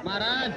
महाराज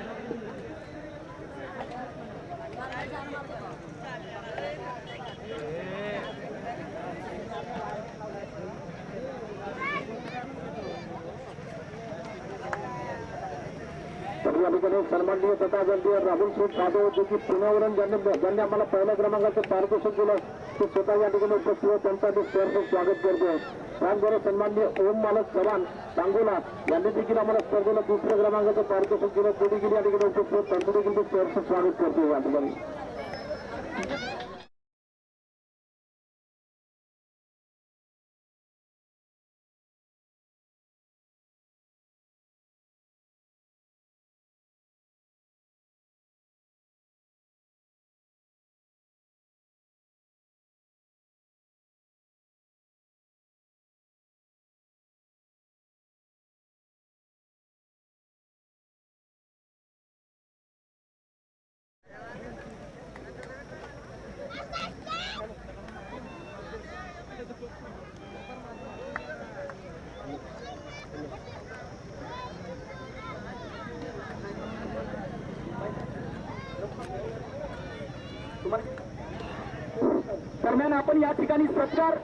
या ठिकाणी सन्माननीय तथा गणनीय राहुल शेठ जाधव जो की पुण्यावरून ज्यांनी आम्हाला पहिल्या क्रमांकाचं पारितोषिक दिलं ते स्वतः या ठिकाणी उपस्थित होत त्यांचं आम्ही सहर्ष स्वागत करतोय. त्याचबरोबर सन्माननीय ओम मालक चव्हाण सांगोला यांनी देखील आम्हाला स्पर्धेला दुसऱ्या क्रमांकाचं पारितोषिक दिलं ते देखील या ठिकाणी उपस्थित होत त्यांचं देखील सहर्ष स्वागत करतोय या ठिकाणी. दरम्यान आपण या ठिकाणी सत्कार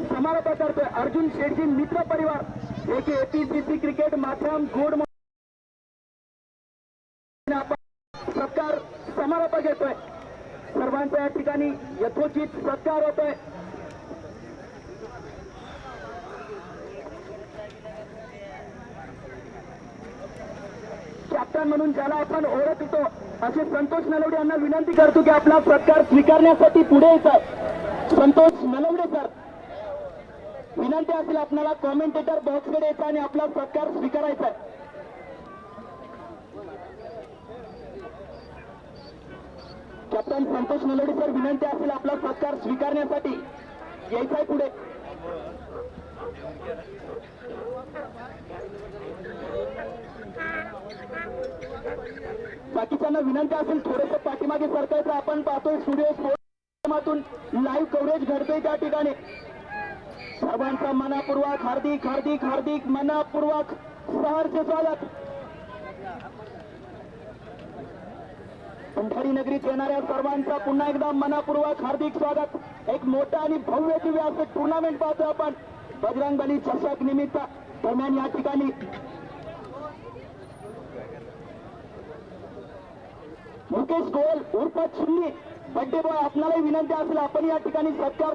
समारोप करतोय. अर्जुन शेठजी मित्र परिवार एक एपीसीसी क्रिकेट माध्यम गोड सत्कार समारोप घेतोय. सर्वांचा या ठिकाणी यथोचित सत्कार होतोय. कॅप्टन म्हणून ज्याला आपण ओळखतो असे संतोष नलवडे यांना विनंती करतो की आपला सत्कार स्वीकारण्यासाठी पुढे येतात. संतोष नलवडे सर, विनंती असेल आपल्याला कॉमेंटेटर बॉक्सकडे यायचा आणि आपला सत्कार स्वीकारायचा आहे. कॅप्टन संतोष नलवडे सर, विनंती असेल आपला सत्कार स्वीकारण्यासाठी यायचा आहे पुढे. बाकीच्यांना विनंती असेल थोडंसं पाठीमागे सरकायचं. आपण पाहतोय स्टुडिओ माध्यमातून लाईव्ह कव्हरेज घडतोय त्या ठिकाणी. सर्वांचा मनापूर्वक हार्दिक हार्दिक हार्दिक मनापूर्वक सहर्ष स्वागत. पंढरी नगरीत येणाऱ्या सर्वांचा पुन्हा एकदा मनापूर्वक हार्दिक स्वागत. एक मोठा आणि भव्य दिव्य असं टुर्नामेंट पाहतोय आपण बजरंगबली चषक निमित्त. दरम्यान या ठिकाणी मुकेश गोयल उर्फ चिन्नी बड्डे बॉय, आपल्यालाही विनंती असेल आपण या ठिकाणी सत्कार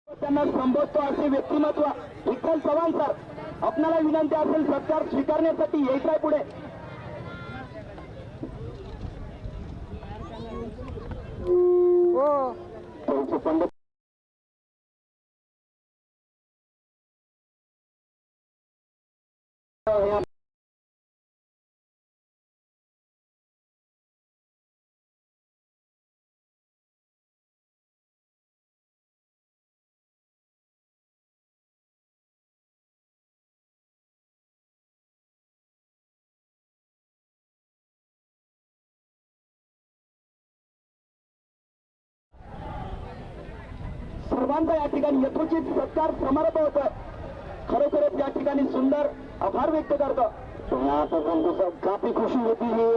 त्यांना संबोधतो असे व्यक्तिमत्व विठ्ठल चव्हाण सर, आपल्याला विनंती असेल सत्कार स्वीकारण्यासाठी यायचं आहे पुढे. सर्वांचा या ठिकाणी यथोचित सत्कार समारोह होतोय. खरोखरच या ठिकाणी सुंदर आभार व्यक्त करतो. यहाँ पर हमको सब काफी खुशी होती है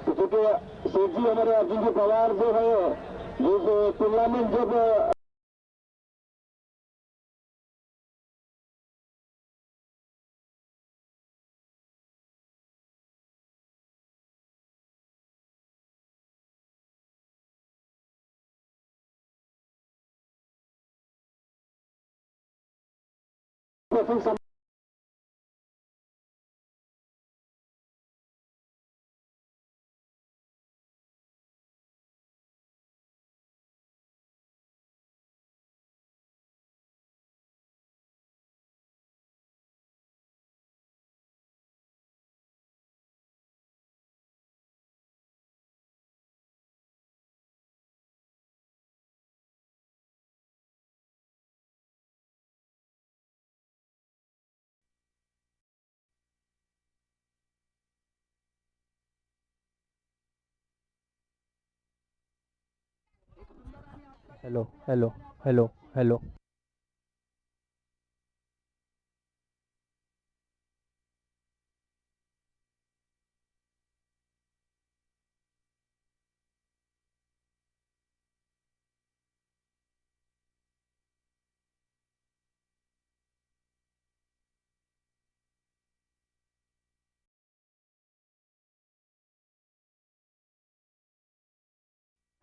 क्योंकि सेठ जी हमारे अर्जुन जी पवार जो है जो टूर्नामेंट जब hello hello hello hello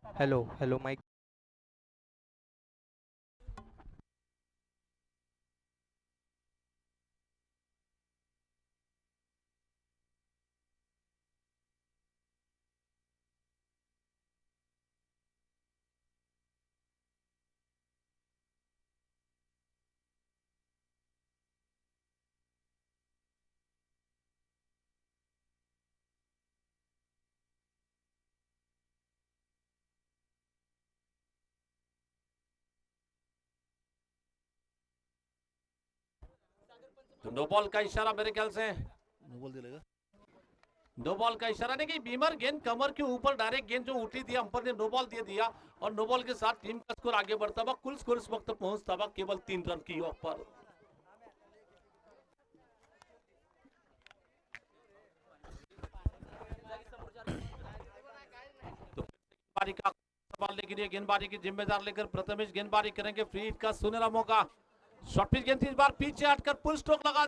hello hello mike तो नो बॉल का इशारा मेरे ख्याल से नो बॉल दिलेगा. नो बॉल का इशारा नहीं कि बीमर गेंद कमर के ऊपर डायरेक्ट गेंद जो उठी थी अंपायर ने नो बॉल दे दिया और नो बॉल के साथ टीम का स्कोर आगे बढ़ता हुआ कुल स्कोर इस वक्त पहुंचता हुआ केवल 3 रन की ओर पर. तो गेंदबाजी का संभालने के लिए गेंदबाजी की जिम्मेदार लेकर प्रथमेश गेंदबाजी करेंगे. फ्री हिट का सुनहरा मौका. शॉर्ट पिच गेंद थी, इस बार पीछे हटकर फुल स्ट्रोक लगा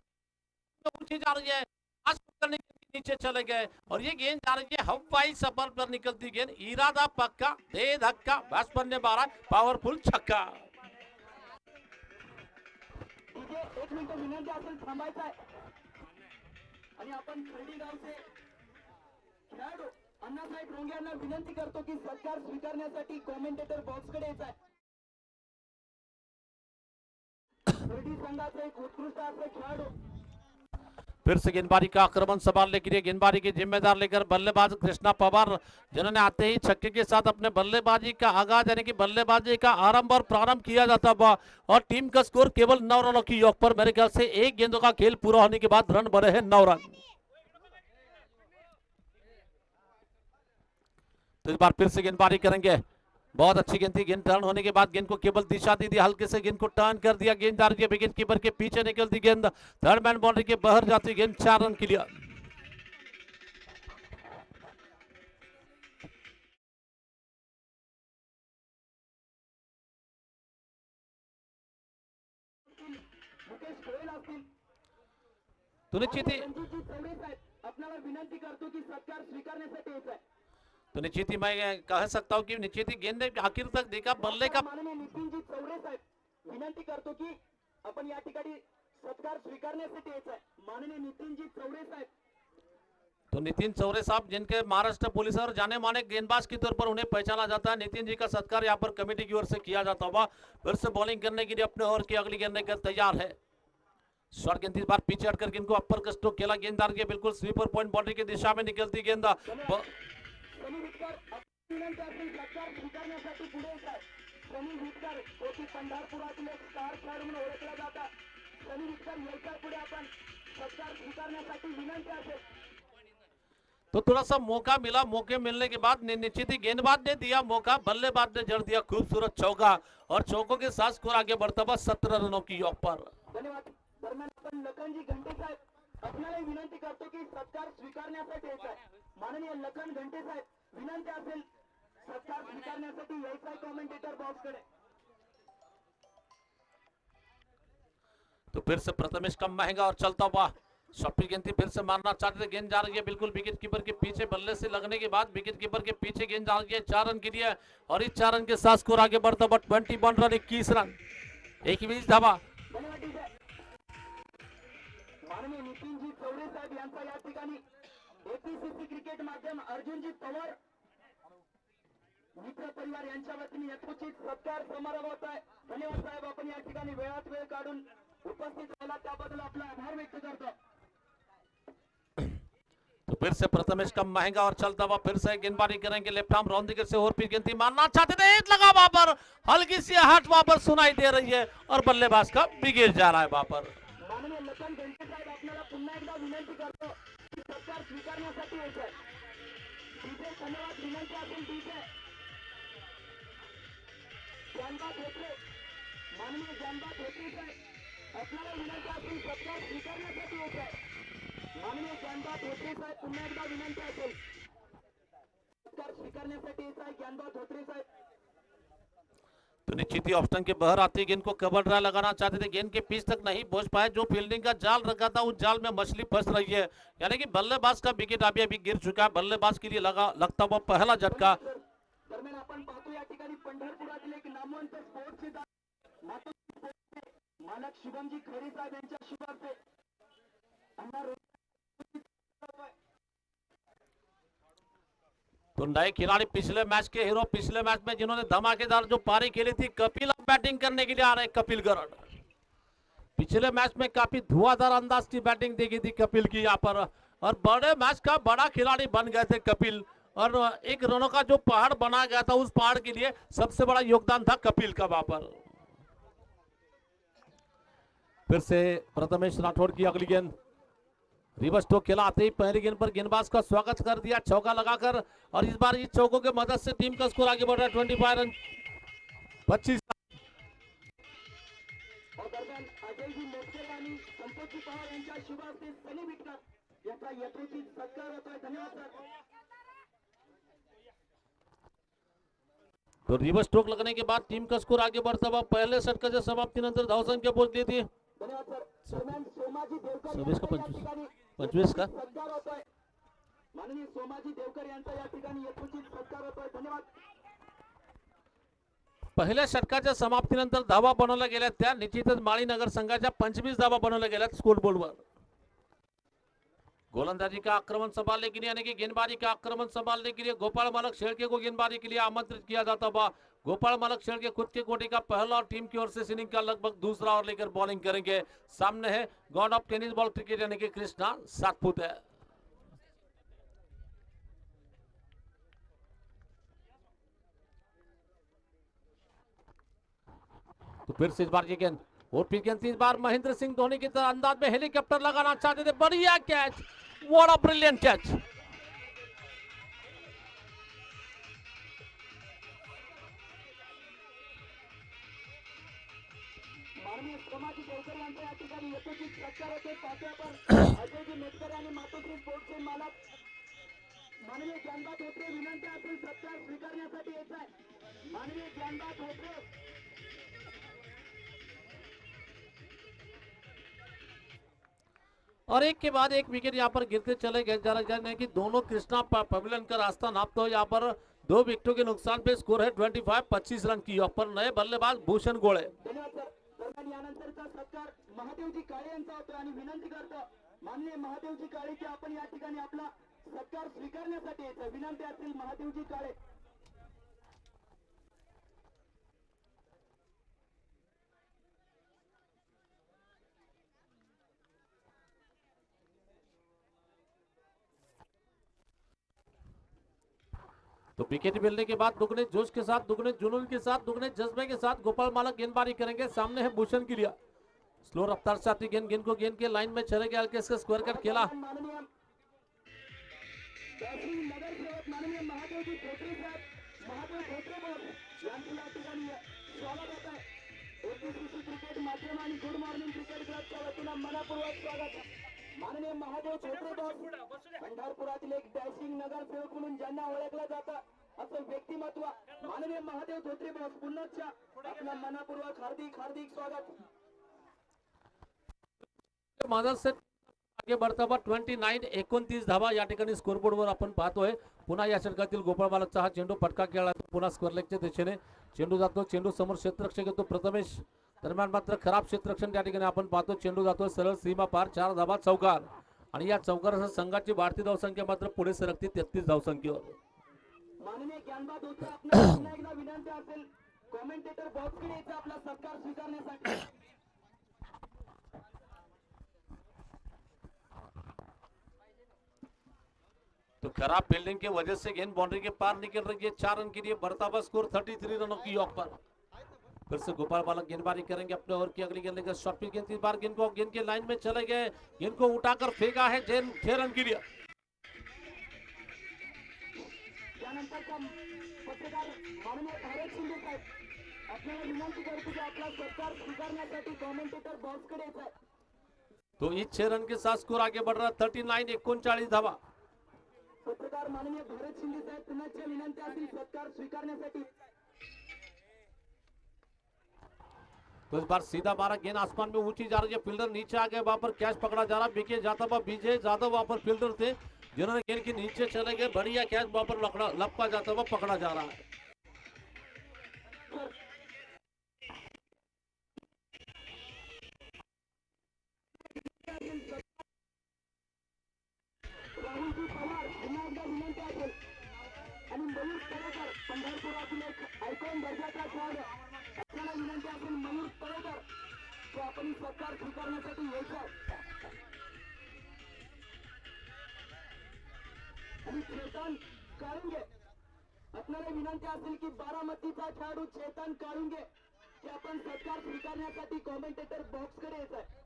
ऊंची जा रही है. आज करने के लिए नीचे चले गए और ये गेंद जा रही है हवाई सफर पर निकलती गेंद. इरादा पक्का, दे धक्का, बैट्समैन ने मारा पावरफुल छक्का. इथे 1 मिनिट विनंती असेल थांबायचं आहे आणि आपण खर्डी गावचे खेळाडू अण्णासाहेब रोंगे यांना विनंती करतो की सत्कार स्वीकारण्यासाठी कॉमेंटेटर बॉक्सकडे येत आहे. खर्डी संघाचे एक उत्कृष्ट असे खेळाडू फिर से गेंदबाजी का आक्रमण संभालने के लिए गेंदबाजी की जिम्मेदार लेकर बल्लेबाज कृष्णा पवार जिन्होंने आते ही छक्के के साथ अपने बल्लेबाजी का आगाज यानी कि बल्लेबाजी का आरंभ और प्रारंभ किया जाता हुआ और टीम का स्कोर केवल 9 रनों की योग पर. मेरे ख्याल से एक गेंदों का खेल पूरा होने के बाद रन बने हैं 9 रन. तो इस बार फिर से गेंदबाजी करेंगे. बहुत अच्छी गेंद थी. गेंद टर्न होने के बाद गेंद को केवल दिशा दी थी, हल्के से गेंद को टर्न कर दिया. गेंददार के विकेट कीपर के पीछे निकलती गेंद थर्ड मैन बाउंड्री के बाहर जाती गेंद. 4 रन के लिए. मुकेश गोयल असतील. तो निश्चित ही रणजितजी चौरे साहेब आपल्याला विनंती करतो की सत्कार स्वीकारण्यासाठी येत आहे. तो निश्चित ही मैं कह सकता हूं कि निश्चित ही गेंद ने आखिर तक देखा बल्ले का. माननीय नितीनजी चौरे साहेब विनंती करतो की आपण या ठिकाणी सत्कार स्वीकारण्यासाठी येत आहे. माननीय नितीनजी चौरे साहेब तो नितिन चौरे साहब जिनके महाराष्ट्र पुलिस और जाने माने गेंदबाज के तौर पर उन्हें पहचाना जाता है. नितिन जी का सत्कार यहाँ पर कमेटी की ओर से किया जाता हुआ. फिर से बॉलिंग करने के लिए अपने ओवर की अगली गेंद लेकर तैयार है. शॉर्ट गेंद इस बार पीछे हटकर गेंद को अपर का स्ट्रोक खेला. गेंददार के बिल्कुल स्वीपर पॉइंट बाउंड्री की दिशा में निकलती गेंद सनी विटकर विनंती असेल सत्कार स्वीकारण्यासाठी पुढे येत आहे. सनी विटकर जो की पंढरपुरातील एक स्टार खेळाडू म्हणून ओळखला जातात. सनी विटकर यायच्या पुढे आपण सत्कार स्वीकारण्यासाठी विनंती असेल. तो थोड़ा सा मौका मिला. मौके मिलने के बाद निश्चित ही गेंदबाज ने दिया मौका, बल्लेबाज ने जड़ दिया खूबसूरत चौका और चौकों के साथ स्कोर आगे बढ़ता हुआ 17 रनों की योग पर. धन्यवाद. दरम्यान आपण लखनजी घंटे साहेब आपल्याला विनंती करतो की सत्कार स्वीकारण्यासाठी येत आहे. माननीय लखन घंटे साहेब विनंती असेल सत्कार स्वीकारण्यासाठी यायचं आहे कॉमेंटेटर बॉक्सकडे. तो फिर से प्रथमेश कम महंगा और चलता हुआ शॉर्ट गेंद थी. फिर से मारना चाहते थे. गेंद जा रही है बिल्कुल विकेट कीपर के पीछे. बल्ले से लगने के बाद विकेट कीपर के पीछे गेंद जा रही है 4 रन के लिए और इस 4 रन के साथ स्कोर आगे बढ़ता हुआ 21 रन 21 रन 21 धावा. धन्यवाद डीजे. माननीय नितीनजी चौरे साहेब यांचा या ठिकाणी एपीसीसी क्रिकेट माध्यम अर्जुनजी पवार मित्र परिवार यांच्या वतीने यथोचित सत्कार समारंभ होत आहे. धन्यवाद साहेब. आपण या ठिकाणी वेळात वेळ काढून उपस्थित झाला त्याबद्दल आपला आभार व्यक्त करतो. तो फिर से प्रथमेश कम महंगा और चलता हुआ फिर से गेंदबाजी करेंगे. लेफ्ट आर्म राउंड दिगर से और फिर गेंद थी. मारना चाहते थे. लगा वहां पर हल्की सी हट वहां पर सुनाई दे रही है और बल्लेबाज का विकेट जा रहा है वहां पर. माननीय लखन घंटे साहेब आपल्याला पुन्हा एकदा विनंती करतो की सत्कार स्वीकारण्यासाठी यायचं आहे. डीजे धन्यवाद. विनंती असेल डीजे ज्ञानबा धोत्रे, माननीय ज्ञानबा धोत्रे साहेब आपल्याला विनंती असेल सत्कार स्वीकारण्यासाठी येत आहे. माननीय ज्ञानबा धोत्रे साहेब पुन्हा एकदा विनंती असेल सत्कार स्वीकारण्यासाठी येत आहे ज्ञानबा धोत्रे साहेब. तो निश्चित ही ऑप्शन के बाहर आते गेंद को कवर ड्राइव लगाना चाहते थे, गेंद के पिच तक नहीं पहुंच पाए, जो फील्डिंग का जाल रखा था उस जाल में मछली फंस रही है, यानी कि बल्लेबाज का विकेट अभी गिर चुका है. बल्लेबाज के लिए लगता हुआ पहला झटका. दरम्यान आपण पाहतो या ठिकाणी पंढरपुरातील एक नामवंत स्पोर्ट्सचे मालक शुभमजी खरे साहेब यांच्या शुभ हस्ते तो नए खिलाड़ी पिछले मैच के हीरो, पिछले मैच में जिन्होंने धमाकेदार जो पारी खेली थी, कपिल अब बैटिंग करने के लिए आ रहे हैं. कपिल गरड पिछले मैच में काफी धुआंधार अंदाज की बैटिंग देखी थी कपिल की यहाँ पर, और बड़े मैच का बड़ा खिलाड़ी बन गए थे कपिल, और एक रनों का जो पहाड़ बना गया था उस पहाड़ के लिए सबसे बड़ा योगदान था कपिल का वहां पर. फिर से प्रथमेश राठौड़ की अगली गेंद, रिवर्स स्ट्रोक खेला आते ही पहली गेंद पर गेंदबाज का स्वागत कर दिया चौका लगाकर, और इस बार इस चौकों के मदद से टीम का स्कोर आगे बढ़ रहा है 25 रन 25. और दरम्यान अजयजी मोटकर आणि संतोषजी पवार यांच्या शुभ हस्ते सनी विटकर याचा यथोचित सत्कार होतोय. धन्यवाद सर. तो रिवर्स स्ट्रोक लगने के बाद टीम का स्कोर आगे बढ़ता हुआ पहले षटकाच्या समाप्तीनंतर धावसंख्या पोहोचली थी धन्यवाद सर. दरम्यान सोमाजी देवकर 26 का यांचा या ठिकाणी 25 का सत्कार होतोय. माननीय सोमाजी देवकर यांचा या ठिकाणी यथोचित सत्कार होतोय. धन्यवाद. पहिल्या षटकाच्या समाप्तीनंतर धावा बनवल्या गेल्या त्या निश्चितच माळी नगर संघाच्या 25 धावा बनवल्या गेल्या स्कोरबोर्डवर. गोलंदाजी का आक्रमण संभालने के लिए, यानी कि गेंदबाजी का आक्रमण संभालने के लिए गोपाल मालक शेड़के को गेंदबाजी के लिए आमंत्रित किया जाता हुआ. गोपाल मालक शेड़के खुद के कोटि का पहला और टीम की ओर से इनिंग का लगभग दूसरा ओवर लेकर बॉलिंग करेंगे. सामने है God of tennis ball cricket यानी कि कृष्णा 7 फुट है. तो फिर से इस बार ये गेंद, और फिर गेंद इस बार महेंद्र सिंह धोनी की तरह अंदाज में हेलीकॉप्टर लगाना चाहते थे. बढ़िया catch, what a brilliant catch. माननीय सोमाजी देवकर यांचा या ठिकाणी यथोचित सत्कार होतोय. पाचव्या पर अजयजी मेटकर आणि मातोश्री स्पोर्ट्सचे मालक माननीय ज्ञानबा धोत्रे विनंती असेल सत्कार स्वीकारण्यासाठी येत आहे. माननीय ज्ञानबा धोत्रे और एक के बाद एक विकेट यहाँ पर गिरते चले गए, जाने कि दोनों कृष्णा पवेलियन का रास्ता नापते हो. यहाँ पर 2 विकेटों के नुकसान पे स्कोर है 25 रन की. यहाँ पर नए बल्लेबाज भूषण गोळे. धन्यवाद सर. दरम्यान यानंतरचा सत्कार महादेवजी काळे यांचा होतो आणि विनंती करतो माननीय महादेवजी काळे की आपण या ठिकाणी आपला सत्कार स्वीकारण्यासाठी येत आहे. विनंती असेल महादेवजी काळे. तो विकेट मिलने के बाद दुगने जोश के साथ, दुगने जुनून के साथ, दुगने जज्बे के साथ गोपाल मालक गेंदबाजी करेंगे. सामने है भूषण की लिया, स्लो रफ्तार से आती गेंद, गेंद को गेंद के लाइन में चले गया, हल्के से स्क्वायर कट खेला. माननीय नगर सेवक माननीय महादेवजी धोत्रे साहेब, महादेव धोत्रे बॉस यांचं या ठिकाणी स्वागत होत आहे. APCC क्रिकेट माध्यम आणि गुड मॉर्निंग क्रिकेट क्लबच्या वतीनं मनपूर्वक स्वागत. माननीय महादेव धोत्रे बॉस पंढरपुरातील एक डॅशिंग नगरसेवक म्हणून ज्यांना ओळखलं जातं असं व्यक्तिमत्व माननीय महादेव धोत्रे बॉस पुन्हा आपलं मनपूर्वक हार्दिक स्वागत. मदद से आगे बढ़ता हुआ 29 धावा या ठिकाणी स्कोरबोर्डवर आपण पाहतोय. पुन्हा या षटकातील गोपाळ मालकचा हा चेंडू फटका खेळला, पुन्हा स्क्वेअर लेगच्या दिशेने चेंडू जातो. चेंडू समोर क्षेत्ररक्षक येतो प्रथमेश. दरम्यान मात्र खराब क्षेत्ररक्षण त्या ठिकाणी आपण पाहतो. चेंडू जातो सरळ सीमा पार, 4 धावा चौकार, आणि या चौकारासह संघाची वाढती धावसंख्या मात्र पुढे सरकते 33 धावसंख्येवर. माननीय ज्ञानबा धोत्रे आपल्याला पुन्हा एकदा विनंती असेल कॉमेंटेटर बॉक्सकडे यायचा आपला सत्कार स्वीकारण्यासाठी. तो खराब फील्डिंग की वजह से गेंद बाउंड्री के पार निकल रही है. 4 रन के लिए बढ़ता हुआ स्कोर 33 रनों की ऑफ पर. फिर से गोपाल बालक गेंदबाजी करेंगे अपने ओवर की अगली गेंद लेकर. शॉर्ट पिच गेंद, इस बार गेंद को गेंद के लाइन में चले गए, गेंद को उठाकर फेंका है 6 रन के लिए. त्यानंतरचा पत्रकार माननीय भारत शिंदे साहेब आपल्याला विनंती करतो की आपला सत्कार स्वीकारण्यासाठी कॉमेंटेटर बॉक्सकडे यायचा आहे. तो इस 6 रन के साथ स्कोर आगे बढ़ रहा है 39 39 धावा. पत्रकार माननीय भारत शिंदे साहेब पुन्हा विनंती असेल सत्कार स्वीकारण्यासाठी. तो इस बार सीधा मारा, गेंद आसमान में ऊंची जा रही है, फील्डर नीचे आ गए, वहां पर कैच पकड़ा जा रहा, विकेट जाता हुआ विजय जाधव वहां पर फील्डर थे जिन्होंने गेंद के नीचे चले गए, बढ़िया कैच वहां पर लपका जाता हुआ पकड़ा जा रहा है. राहुलजी पवार पुन्हा एकदा विनंती असेल आणि मयूर तळेकर पंढरपुरातील एक आयकॉन दर्जाचा खेळाडू आपल्याला विनंती असेल मयूर तळेकर तो आपण सत्कार स्वीकारण्यासाठी यायचा आहे. आणि चेतन काळुंगे आपल्याला विनंती असेल की बारामतीचा खेळाडू चेतन काळुंगे की आपण सत्कार स्वीकारण्यासाठी कॉमेंटेटर बॉक्सकडे यायचा आहे.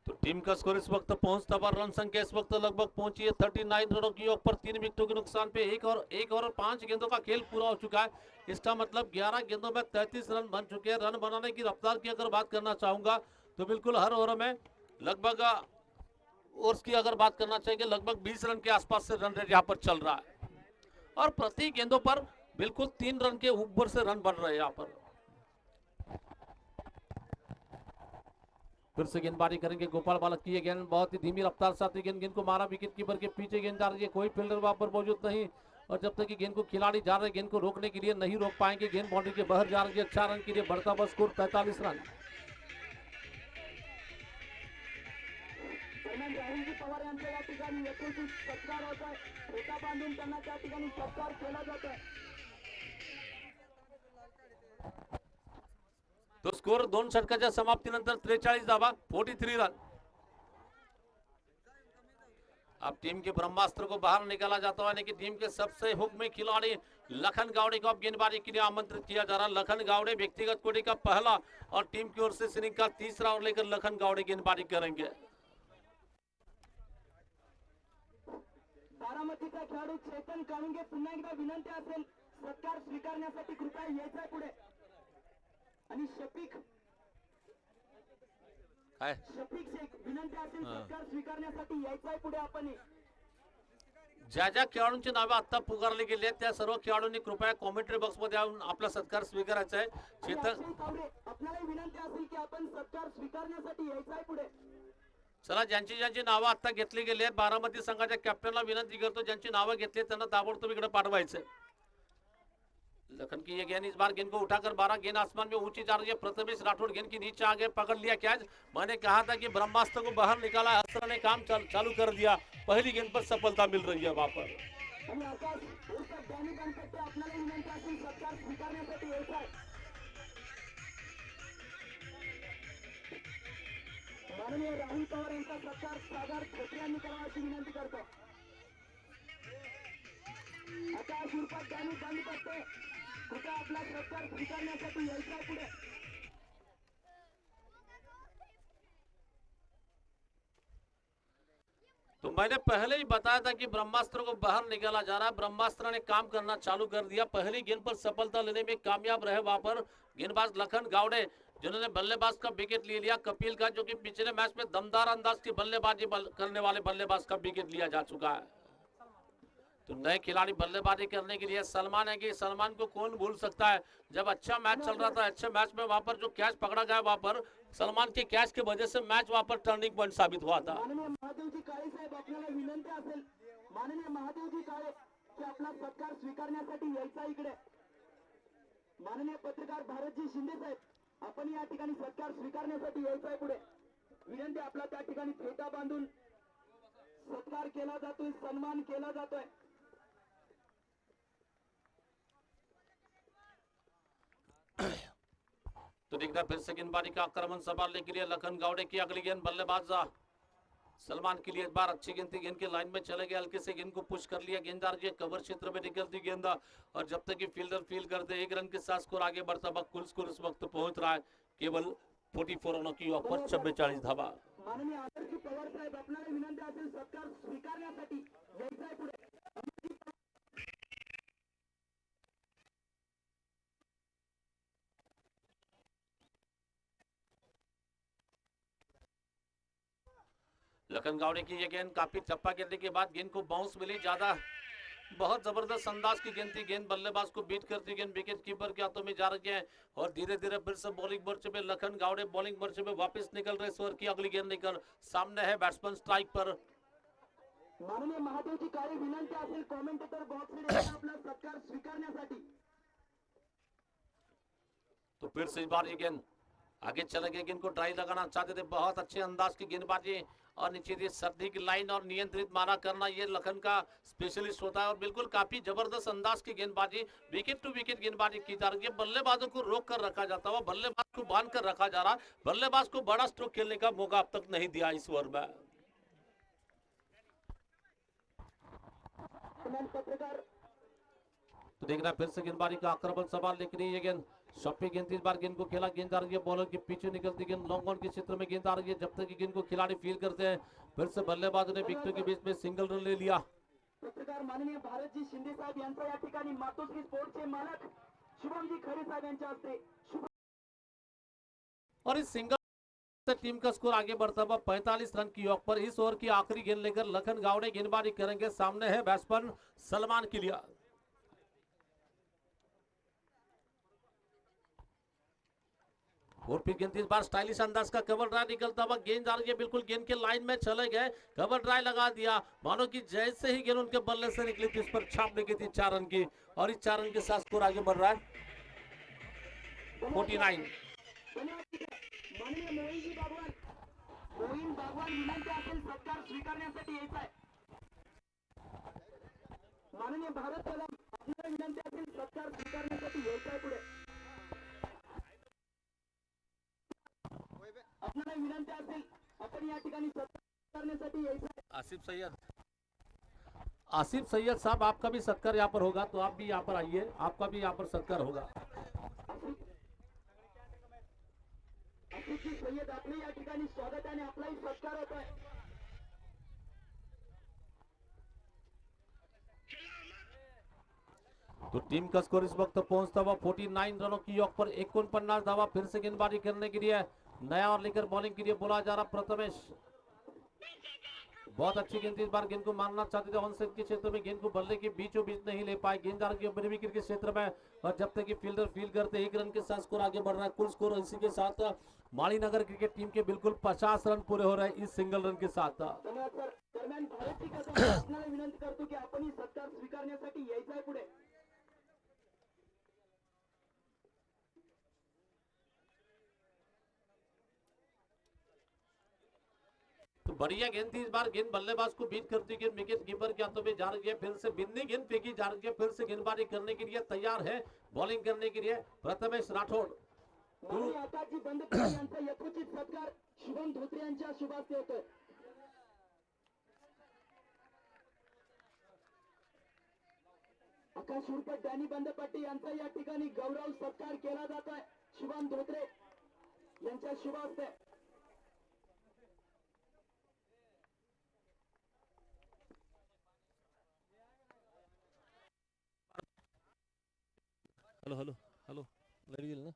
तो टीम का स्कोर इस वक्त पहुंचता हुआ, रन संख्या इस वक्त लगभग पहुंची है 39 रनों की ओर पर 3 विकेटों के नुकसान पे एक और 5 गेंदों का खेल पूरा हो चुका है. इसका मतलब 11 गेंदों में 33 रन बन चुके हैं. रन बनाने की रफ्तार की अगर बात करना चाहूंगा तो बिल्कुल हर ओवर में लगभग ओवर्स की अगर बात करना चाहिए लगभग 20 रन के आसपास से रन रेट यहाँ पर चल रहा है और प्रति गेंदों पर बिल्कुल 3 रन के ऊपर से रन बन रहे हैं यहाँ पर. फिर से गेंदबाजी करेंगे गोपाल बालक की ये गेंद बहुत ही धीमी रफ्तार साथ ही गेंद को मारा, विकेट कीपर के पीछे गेंद जा रही है, कोई फील्डर वहां पर मौजूद नहीं और जब तक कि गेंद को खिलाड़ी जा रहे गेंद को रोकने के लिए नहीं रोक पाएंगे. गेंद बाउंड्री के बाहर जा रही है. 4 रन के लिए बढ़ता हुआ स्कोर 45 रन. दरम्यान राहुलजी पवार यांच्या या ठिकाणी यथोचित सत्कार होत आहे. फेटा बांधून त्यांना त्या ठिकाणी सत्कार केला जात आहे. तो स्कोर 2 षटकाच्या समाप्तीनंतर 43 धावा 43 रन. अब टीम के ब्रह्मास्त्र को बाहर निकाला जाता है, यानी कि टीम के सबसे हुक्मी खिलाड़ी लखन गावड़े को अब गेंदबाजी के लिए आमंत्रित किया जा रहा है. लखन गावड़े व्यक्तिगत कोटि का पहला और टीम की ओर से सीरीज का तीसरा और लेकर लखन गावड़े गेंदबाजी करेंगे. बारामतीचा खेळाडू चेतन काळुंगे पुन्हा एकदा विनंती असेल सत्कार स्वीकारण्यासाठी कृपया यायचा पुढे. आणि शफिक शेख विनंती असेल सत्कार स्वीकारण्यासाठी यायचा पुढे. आपण ज्या ज्या खेळाडूंची नावे आता पुकारली गेली आहेत त्या सर्व खेळाडूंनी कृपया कॉमेंट्री बॉक्स मध्ये येऊन आपला सत्कार स्वीकारायचा आहे. चेतन आपल्याला विनंती असेल की आपण सत्कार स्वीकारण्यासाठी यायचा पुढे. चला, ज्यांची ज्यांची नावं आता घेतली गेली आहेत बारामती संघाच्या कॅप्टनला विनंती करतो ज्यांची नावं घेतली त्यांना ताबडतोब इकडे पाठवायचं. लखन की ये गेंद इस बार गेंद को उठाकर 12 गेंद आसमान में ऊंची जा रही है. प्रथमेश राठौड़ गेंद के नीचे आगे पकड़ लिया कैच. मैंने कहा था कि ब्रह्मास्त्र को बाहर निकाला, अस्त्र ने काम चालू कर दिया. पहली गेंद पर सफलता मिल रही है वहां पर. माननीय राहुल पवार यांचा सत्कार सागर खोटे यांनी करावाची विनंती करतो. आकाश उर्फात दानू दानू करते कृपया आपला सत्कार स्वीकारण्यासाठी यायचा पुढे. तो मैंने पहले ही बताया था कि ब्रह्मास्त्र को बाहर निकाला जा रहा है. ब्रह्मास्त्र ने काम करना चालू कर दिया. पहली गेंद पर सफलता लेने में कामयाब रहे वहां पर गेंदबाज लखन गावड़े जिन्होंने बल्लेबाज का विकेट ले लिया. कपिल का जो कि पिछले मैच में दमदार अंदाज की बल्लेबाजी करने वाले बल्लेबाज का विकेट लिया जा चुका है. तो नए खिलाड़ी बल्लेबाजी करने के लिए सलमान है कि सलमान को कौन भूल सकता है. जब अच्छा मैच चल रहा था, अच्छे मैच में वहां पर जो कैच पकड़ा गया वहां पर सलमान के कैच की वजह से मैच वहां पर टर्निंग पॉइंट साबित हुआ था. माननीय महादेवजी काळे साहेब आपल्याला विनंती असेल माननीय महादेवजी काळे की आपला सत्कार स्वीकारण्यासाठी यायचा इकडे. माननीय पत्रकार भारतजी शिंदे साहेब आपण या ठिकाणी सत्कार स्वीकारण्यासाठी यायचा पुढे. विनंती आपला त्या ठिकाणी फेटा बांधून सत्कार केला जातोय, सन्मान केला जातोय. तो देखना फिर से गेंदबाजी का आक्रमण संभालने के लिए लखन गावड़े की अगली गेंद बल्लेबाज सलमान के लिए एक बार अच्छी गेंद थी. गेंद के लाइन में चले गए, हल्के से गेंद को पुश कर लिया. गेंददार जी कवर क्षेत्र में निकलती गेंद और जब तक कि फील्डर फील करते 1 रन के साथ स्कोर आगे बढ़ता हुआ कुल स्कोर इस वक्त पहुंच रहा है केवल 44 रनों की ओर पर 44 धावा. माननीय आदर्श पवार साहेब आपल्याला विनंती असेल सत्कार स्वीकारण्यासाठी यायचा पुढे. लखन गावड़े की ये गेंद काफी चप्पा गिरने के बाद गेंद को बाउंस मिली ज्यादा, बहुत जबरदस्त अंदाज की गेंद थी। गेंद बल्लेबाज को बीट करती गेंद विकेट कीपर के हाथों में जा रही है और धीरे धीरे फिर से बॉलिंग मोर्चे पे लखन गावड़े बॉलिंग मोर्चे पे वापस निकल रहे। स्वर की अगली गेंद लेकर सामने है बैट्समैन स्ट्राइक पर। माननीय महादेवची काळी विनंती असेल कॉमेंटेटर बॉक्स आपला सत्कार स्वीकारण्यासाठी। तो फिर से इस बार ये गेंद आगे चले गए, गेंद को ट्राई लगाना चाहते थे, बहुत अच्छे अंदाज की गेंदबाजी और नीचे से सर्दी की लाइन और नियंत्रित मारा करना ये लखन का स्पेशलिस्ट होता है और बिल्कुल काफी जबरदस्त अंदाज की गेंदबाजी, विकेट टू विकेट गेंदबाजी की जा रही है। बल्लेबाजों को रोक कर रखा जाता है, बल्लेबाज को बांध कर रखा जा रहा है, बल्लेबाज को बड़ा स्ट्रोक खेलने का मौका अब तक नहीं दिया इस ओवर में। तो देखना फिर से गेंदबाजी का आक्रमण सवाल, लेकिन ये गेंद शॉट गेंद इस बार गेंद को खेला, गेंद आ रही है बॉलर के पीछे निकलती गेंद लॉन्ग ऑन के क्षेत्र में गेंद आ रही है। जब तक गेंद को खिलाड़ी फील करते हैं फिर से बल्लेबाजों ने विकेट के बीच में सिंगल रन ले लिया। पत्रकार माननीय भारतजी शिंदे साहेब यांचा या ठिकाणी मातोश्री स्पोर्ट्सचे मालक शुभमजी खरे साहेब यांच्या हस्ते और इस सिंगल से टीम का स्कोर आगे बढ़ता हुआ 45 रन की योग पर। इस ओवर की आखिरी गेंद लेकर लखन गावड़े गेंदबाजी करेंगे, सामने है बैट्समैन सलमान किलिया। और फिर गेंद इस बार स्टाइलिश अंदाज का कवर ड्राइव निकलता हुआ गेंद आ रही है, बिल्कुल गेंद के लाइन में चले गए, कवर ड्राइव लगा दिया, मानो कि जैसे ही गेंद उनके बल्ले से निकली थी उस पर छाप लगी थी 4 रन की और इस 4 रन के साथ स्कोर आगे बढ़ रहा है 49। माननीय मोहीन बागवान विनंती असेल सत्कार स्वीकारण्यासाठी यायचा आहे। माननीय भारत कदम आपल्याला विनंती असेल सत्कार स्वीकारण्यासाठी यायचा आहे पुढे। आपल्याला विनंती असेल आपण या ठिकाणी सत्कार करण्यासाठी यायचं आहे। आसिफ सैयद साहब आपका भी सत्कार यहाँ पर होगा, तो आप भी यहाँ पर आइए, आपका भी यहाँ पर सत्कार होगा। आसिफ जी सय्यद आपले या ठिकाणी स्वागत आणि आपलाही सत्कार होत आहे। तो टीम का स्कोर इस वक्त पहुंचता हुआ 49 रनों की योग पर 49 धावा। फिर से गेंदबाजी करने के लिए नया और लेकर बॉलिंग के लिए बोला जा रहा प्रथमेश, बहुत अच्छी गेंद इस बार गेंद को मारना चाहते थे ऑन साइड के क्षेत्र में, गेंद को बल्ले के बीचों बीच नहीं ले पाए, गेंद आ रही है विकेट के क्षेत्र में और जब तक कि फील्डर फील करते 1 रन के साथ स्कोर आगे बढ़ रहा है। कुल स्कोर इसी के साथ मालीनगर क्रिकेट टीम के बिल्कुल 50 रन पूरे हो रहे हैं इस सिंगल रन के साथ। दरम्यान भारत आपल्याला विनंती करतो की आपण ही सत्कार स्वीकारण्यासाठी यायचं आहे पुढे। तो बढ़िया गेंद थी इस बार, गेंद बल्लेबाज को बीट करती गेंद विकेट कीपर के हाथों में जा रही है। फिर से बिन्नी गेंद फेंकी जा रही है, फिर से गेंदबाजी करने के लिए तैयार है, बॉलिंग करने के लिए प्रथमेश राठौड़। माननीय आकाशजी बंदपट्टी यांचा यथोचित सत्कार शुभम धोत्रे यांच्या शुभ हस्ते होतोय। आकाश उर्फ डॅनी बंदपट्टी यांचा या ठिकाणी गौरव सत्कार केला जात आहे शुभम धोत्रे यांच्या शुभ हस्ते। हेलो हेलो हेलो लड़ी ना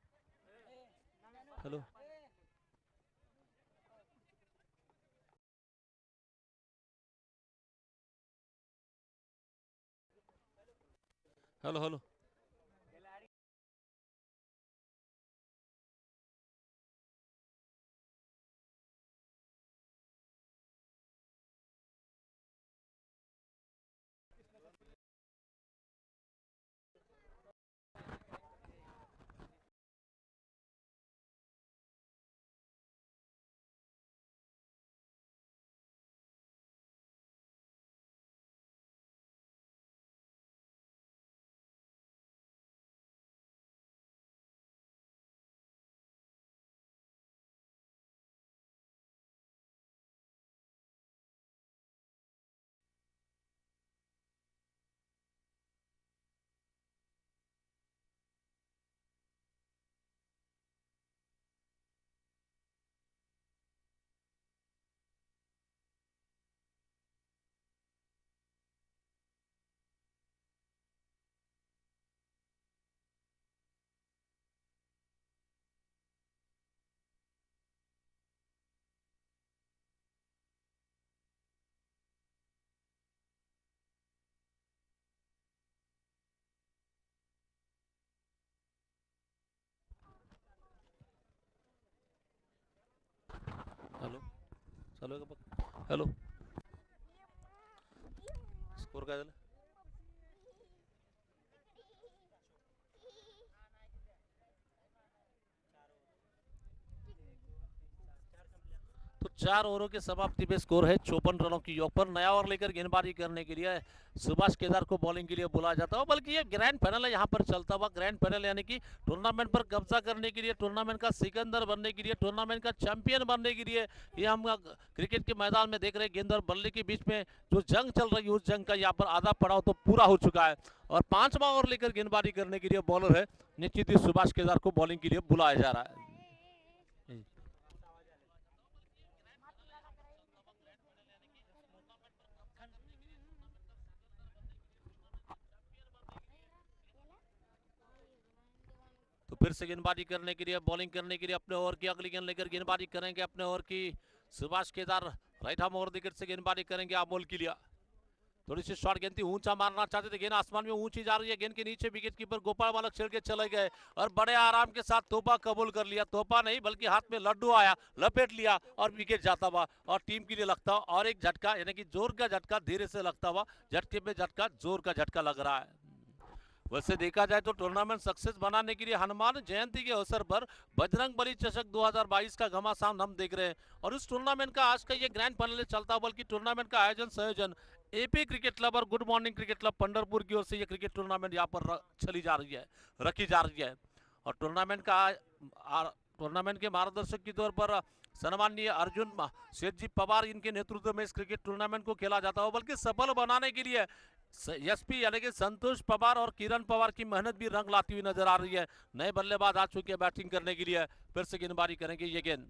हेलो हेलो हेलो चालू आहे का बघ. हॅलो, स्कोर काय झालं? तो 4 ओवरों के समाप्ति पे स्कोर है 54 रनों की योग पर. नया ओवर लेकर गेंदबाजी करने के लिए सुभाष केदार को बॉलिंग के लिए बुलाया जाता है. बल्कि ये ग्रैंड फाइनल है, यहाँ पर चलता हुआ ग्रैंड फाइनल, यानी कि टूर्नामेंट पर कब्जा करने के लिए, टूर्नामेंट का सिकंदर बनने के लिए, टूर्नामेंट का चैंपियन बनने के लिए ये हम क्रिकेट के मैदान में देख रहे हैं. गेंद और बल्ले के बीच में जो जंग चल रही है, उस जंग का यहाँ पर आधा पड़ाव तो पूरा हो चुका है. और 5वां ओवर लेकर गेंदबाजी करने के लिए बॉलर है निश्चित ही सुभाष केदार को बॉलिंग के लिए बुलाया जा रहा है. तो फिर से गेंदबाजी करने के लिए, बॉलिंग करने के लिए अपने ओवर की अगली गेंद लेकर गेंदबाजी करेंगे अपने ओवर की Subhash Kedar. Right arm over wicket से गेंदबाजी करेंगे अमोल के लिए. थोड़ी सी शॉर्ट गेंद थी, ऊंचा मारना चाहते थे, गेंद आसमान में ऊंची जा रही है. गेंद के नीचे विकेट कीपर गोपाल बालक छिड़ के चले गए और बड़े आराम के साथ तोहफा कबूल कर लिया. तोहफा नहीं बल्कि हाथ में लड्डू आया, लपेट लिया और विकेट जाता हुआ. और टीम के लिए लगता और एक झटका, यानी कि जोर का झटका, धीरे से लगता हुआ झटके पे झटका, जोर का झटका लग रहा है. वैसे देखा जाए तो टूर्नामेंट सक्सेस बनाने के लिए हनुमान जयंती के अवसर पर बजरंग बली चषक 2022 का घमासान हम देख रहे हैं. और इस टूर्नामेंट का आज का ये ग्रैंड फाइनल चलता, बल्कि टूर्नामेंट का आयोजन संयोजन एपी क्रिकेट क्लब और good morning cricket club Pandharpur की ओर से ये क्रिकेट टूर्नामेंट यहाँ पर चली जा रही है, रखी जा रही है. और टूर्नामेंट के मार्गदर्शक के तौर पर सम्माननीय अर्जुन सेठ जी पवार, इनके नेतृत्व में इस क्रिकेट टूर्नामेंट को खेला जाता है. बल्कि सफल बनाने के लिए एसपी यानी कि संतोष पवार और किरण पवार की मेहनत भी रंग लाती हुई नजर आ रही है. नए बल्लेबाज आ चुके हैं बैटिंग करने के लिए. फिर से गेंदबाजी करेंगे. ये गेंद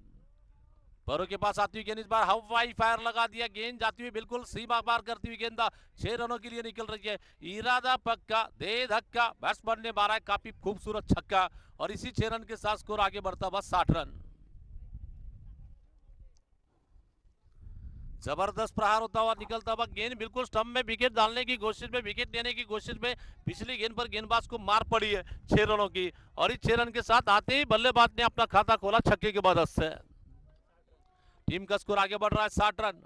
पैरों के पास आती हुई गेंद, इस बार हवाई फायर लगा दिया. गेंद जाती हुई बिल्कुल सीमा पार करती हुई गेंद 6 रनों के लिए निकल रही है. इरादा पक्का, दे धक्का, बैट्समैन ने मारा है काफी खूबसूरत छक्का. और इसी 6 रन के साथ स्कोर आगे बढ़ता हुआ 60 रन. जबरदस्त प्रहार होता हुआ निकलता हुआ गेंद बिल्कुल स्टंप में विकेट डालने की कोशिश में, विकेट लेने की कोशिश में पिछली गेंद पर गेंदबाज को मार पड़ी है 6 रनों की. और इस 6 रन के साथ आते ही बल्लेबाज ने अपना खाता खोला छक्के की मदद से. टीम का स्कोर आगे बढ़ रहा है 60 रन.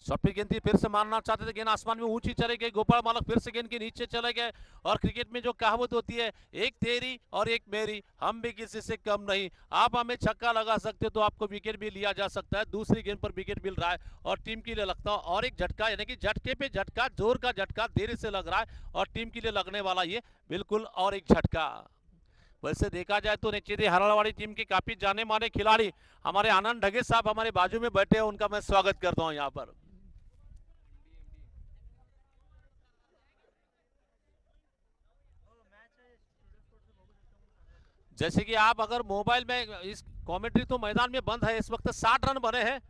शॉर्ट गेंद थी, फिर से मारना चाहते थे, गेंद आसमान में ऊंची चले गई. गोपाल बालक फिर से गेंद के नीचे चले गए. और क्रिकेट में जो कहावत होती है, एक तेरी और एक मेरी, हम भी किसी से कम नहीं. आप हमें छक्का लगा सकते हो तो आपको विकेट भी लिया जा सकता है. दूसरी गेंद पर विकेट मिल रहा है और टीम के लिए लगता है और एक झटका, यानी कि झटके पे झटका, जोर का झटका देरी से लग रहा है और टीम के लिए लगने वाला ये बिल्कुल और एक झटका. वैसे देखा जाए तो निश्चित ही हरड़वाड़ी टीम के काफी जाने माने खिलाड़ी हमारे आनंद ढगे साहब हमारे बाजू में बैठे हैं, उनका मैं स्वागत करता हूं यहाँ पर. जैसे कि आप अगर मोबाइल में इस कमेंट्री, तो मैदान में बंद है इस वक्त. 60 रन बने हैं,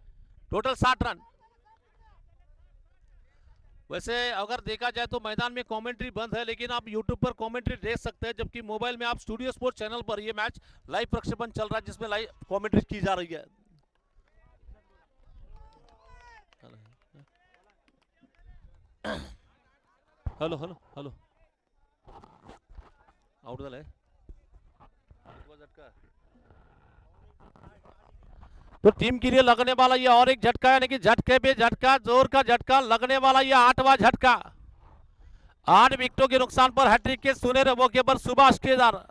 टोटल 60 रन. वैसे अगर देखा जाए तो मैदान में कमेंट्री बंद है, लेकिन आप YouTube पर कमेंट्री देख सकते हैं, जबकि मोबाइल में आप स्टूडियो स्पोर्ट्स चैनल पर ये मैच लाइव प्रक्षेपण चल रहा है, जिसमें लाइव कमेंट्री की जा रही है. हेलो हेलो हेलो, आउट झालाय. तो टीम के लिए लगने वाला ये और एक झटका, यानी कि झटके पे झटका, जोर का झटका लगने वाला ये 8वां झटका. 8 विकेटों के नुकसान पर हैट्रिक के सुनहरे मौके पर सुभाष केदार.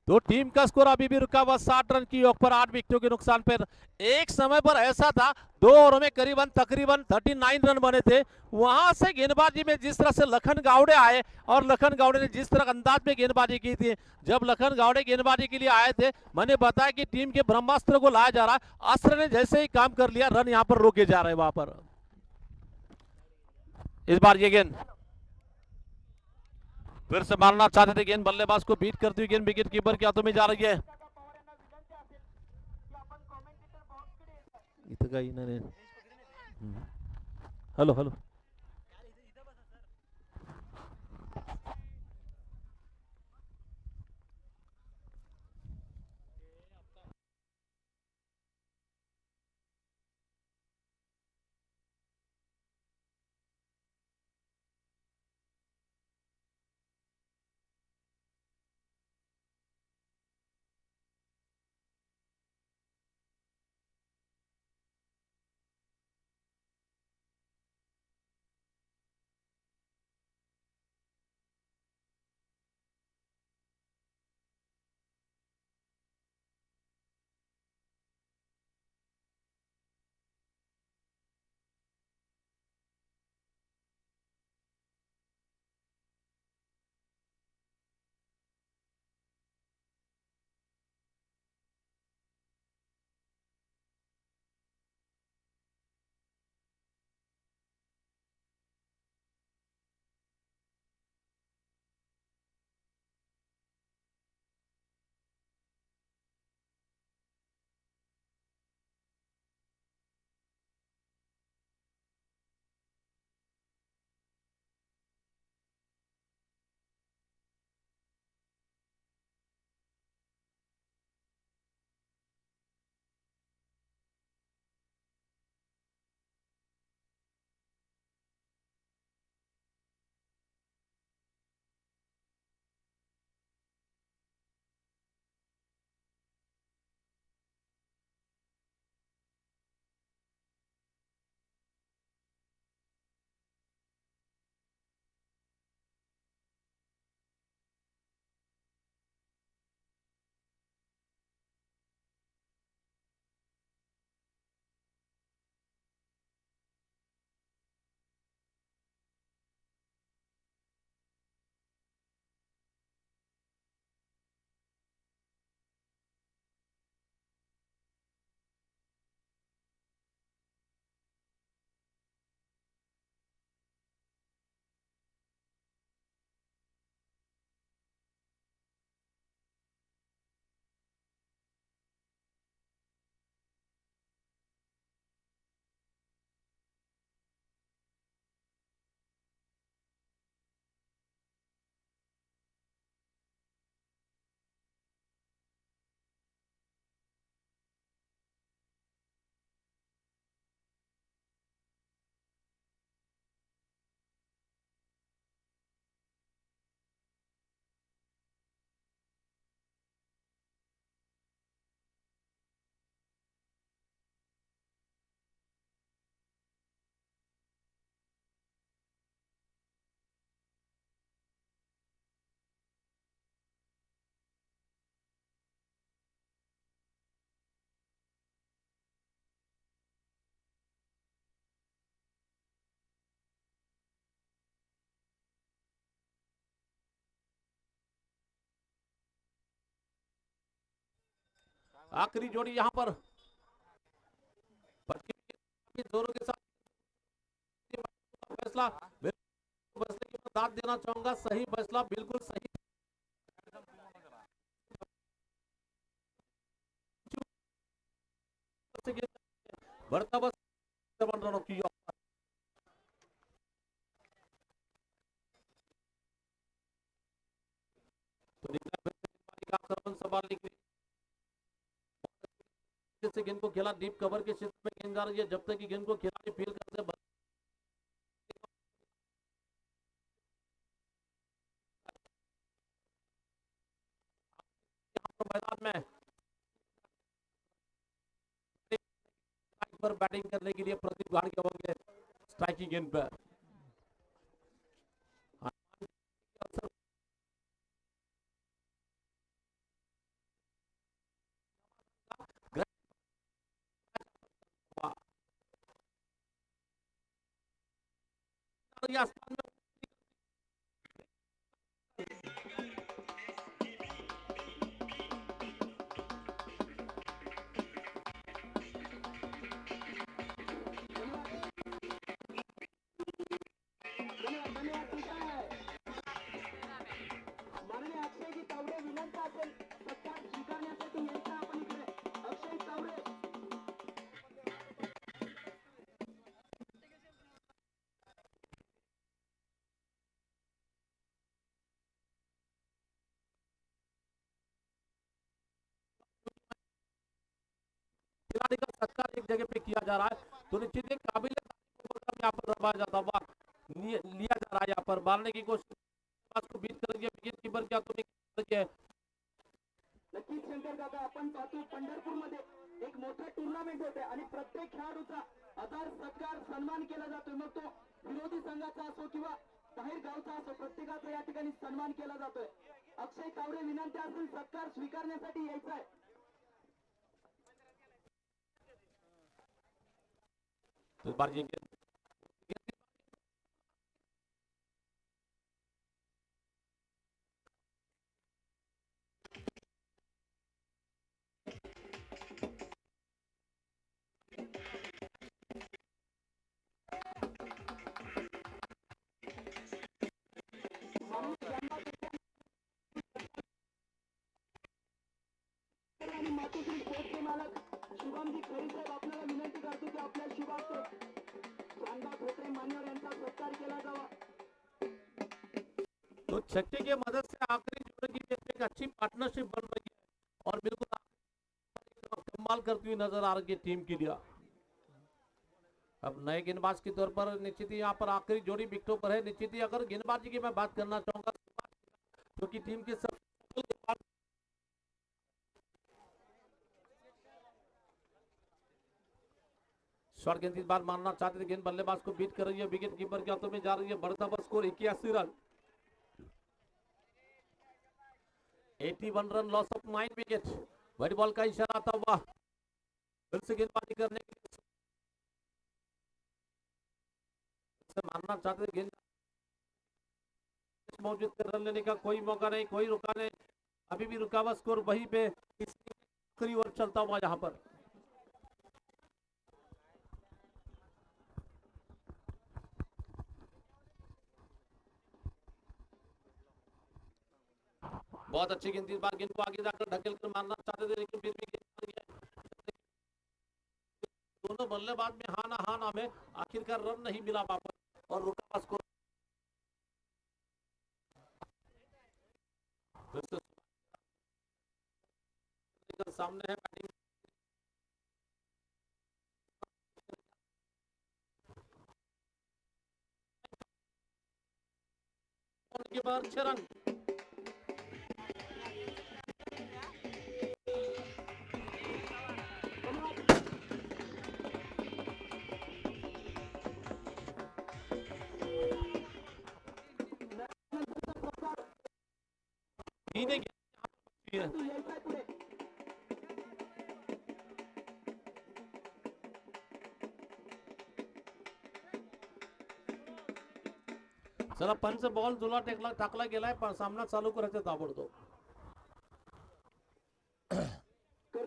तो टीम का स्कोर अभी भी रुका हुआ 60 रन की योग पर 8 विकेटों के नुकसान पर. एक समय पर ऐसा था 2 ओवरों में करीबन तकरीबन 39 रन बने थे. वहां से गेंदबाजी में जिस तरह से लखन गावड़े आए और लखन गावड़े ने जिस तरह अंदाज में गेंदबाजी की थी, जब लखन गावड़े गेंदबाजी के लिए आए थे, मैंने बताया कि टीम के ब्रह्मास्त्र को लाया जा रहा है. अस्त्र ने जैसे ही काम कर लिया, रन यहां पर रोके जा रहे हैं वहां पर. इस बार ये गेंद फिर से मारना चाहते थे, गेंद बल्लेबाज को बीट करती हुई गेंद विकेट कीपर के हाथों में जा रही है. इथं काही नाही. Hello hello. आखिरी जोड़ी यहाँ पर दोनों के साथ फैसला फैसले की दाद देना चाहूंगा, सही फैसला, बिल्कुल सही। बढ़ता बस रनों की संभालने के लिए गेंद को खेला डीप कवर के क्षेत्र में गेंद जा रही है। जब तक कि गेंद को खिलाड़ी फील करते हैं मैदान में पर बैटिंग करने के लिए प्रदीप गाड़गे होंगे स्ट्राइकिंग गेंद पर। आसमान में खिलाड़ी का सत्कार एक जगह पे किया जा रहा है, तो निश्चित ही काबिल यहाँ पर दबाया जाता हुआ लिया जा रहा है। यहाँ पर मारने की कोशिश को बीट करेंगे विकेट कीपर क्या तुम्हें नक्कीच शंकर दादा, आपण पाहतो पंढरपूर मध्ये एक मोठा टुर्नामेंट होते आणि प्रत्येक खेळाडूचा आदर सत्कार सन्मान केला जातोय। मग तो विरोधी संघाचा असो किंवा बाहेर गावचा असो, प्रत्येकाचा या ठिकाणी सन्मान केला जातोय। अक्षय तावरे विनंती असेल सत्कार स्वीकारण्यासाठी यायचा आहे। मालक शुभमजी खरी साहेब आपल्याला विनंती करतो की आपल्या शुभास्ते शानदार धोत्रे मान्यवर यांचा सत्कार केला जावा। तो छक्के की मदद से आखिरी जोड़ की एक अच्छी पार्टनरशिप बन रही है और बिल्कुल कमाल करती हुई नजर आ रही है टीम की लिया। अब नए गेंदबाज के तौर पर निश्चित ही यहाँ पर आखिरी जोड़ी विकेटों पर है। निश्चित ही अगर गेंदबाजी की मैं बात करना चाहूंगा क्योंकि टीम के सब शॉर्ट गेंद इस बार मारना चाहते थे, गेंद बल्लेबाज को बीट कर रही है, विकेट कीपर के हाथों में जा रही है। बढ़ता हुआ score 81 run, 81 run, loss of 9 wicket. White ball का इशारा आता हुआ फिर से गेंदबाजी करने के लिए मारना चाहते थे, गेंद मौजूद कर रन लेने का कोई मौका नहीं, कोई रुका नहीं, अभी भी रुका हुआ स्कोर वहीं पे आखिरी ओवर चलता हुआ यहाँ पर। बहुत अच्छी गेंद, इस बार गेंद को आगे जाकर ढकेल कर मारना चाहते थे लेकिन फिर भी गेंद दोनों बल्लेबाज में हाना हाना में आखिरकार रन नहीं मिला वापस और रुका स्कोर। सामने है बैटिंग के बाद 6 रन। चला पंच बॉल जुला टाकला गेलाय, पण सामना चालू करायचा ताबडतोब।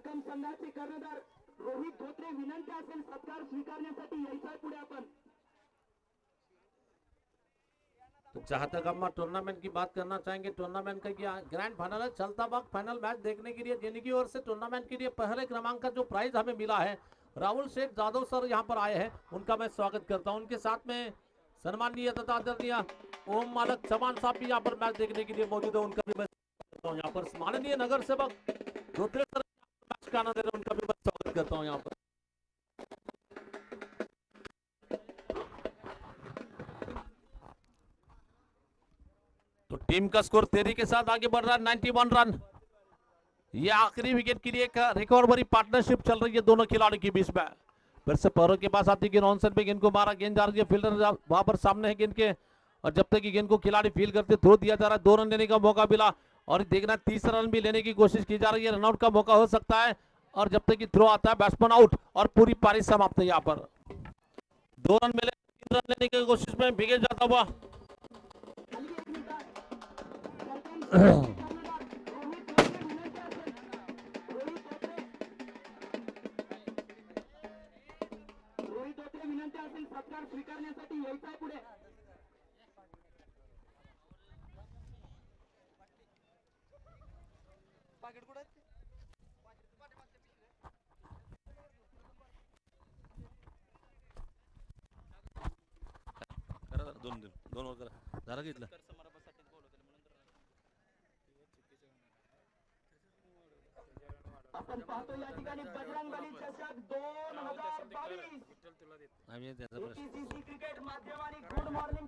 मलकम संघाचे कर्णधार रोहित धोत्रे विनंती असेल सत्कार स्वीकारण्यासाठी यायचा आहे पुढे आपण. तो जहां तक हम टूर्नामेंट की बात करना चाहेंगे, टूर्नामेंट का ये ग्रैंड फाइनल है। चलता बाग फाइनल मैच देखने के लिए जिनकी ओर से टूर्नामेंट के लिए पहले क्रमांक का जो प्राइज हमें मिला है, राहुल शेख जादव सर यहाँ पर आए हैं, उनका मैं स्वागत करता हूँ। उनके साथ में सम्माननीय तथा आदरणीय ओम मालक चौहान साहब भी यहाँ पर मैच देखने के लिए मौजूद है, उनका भी मैं स्वागत करता हूँ। यहाँ पर माननीय नगर सेवक धोत्रे सर मैच का आनंद ले रहे हैं, उनका भी मैं स्वागत करता हूँ यहाँ पर। तो टीम का स्कोर तेजी के साथ आगे बढ़ रहा है, 91 रन। ये आखिरी विकेट के लिए एक रिकवरी पार्टनरशिप चल रही है दोनों खिलाड़ियों के बीच में। फिर से पैरों के पास आती गेंद ऑन साइड पे, गेंद को मारा, गेंद जा रही है, फील्डर वहां पर सामने है गेंद के, और जब तक कि गेंद को खिलाड़ी फील करते थ्रो दिया जा रहा है। 2 रन लेने का मौका मिला और देखना तीसरा रन भी लेने की कोशिश की जा रही है, रनआउट का मौका हो सकता है। और जब तक कि थ्रो आता है बैट्समैन आउट और पूरी पारी समाप्त है। यहाँ पर 2 रन मिले, 3 रन लेने की कोशिश में विकेट जाता हुआ रोहित धोत्रे विनंती असेल सत्कार स्वीकारण्यासाठी यायचा आहे पुढे. दोन वर झालं घेतलं. आपण पाहतो या ठिकाणी बजरंग बली चषक 2022 क्रिकेट माध्यम आणि गुड मॉर्निंग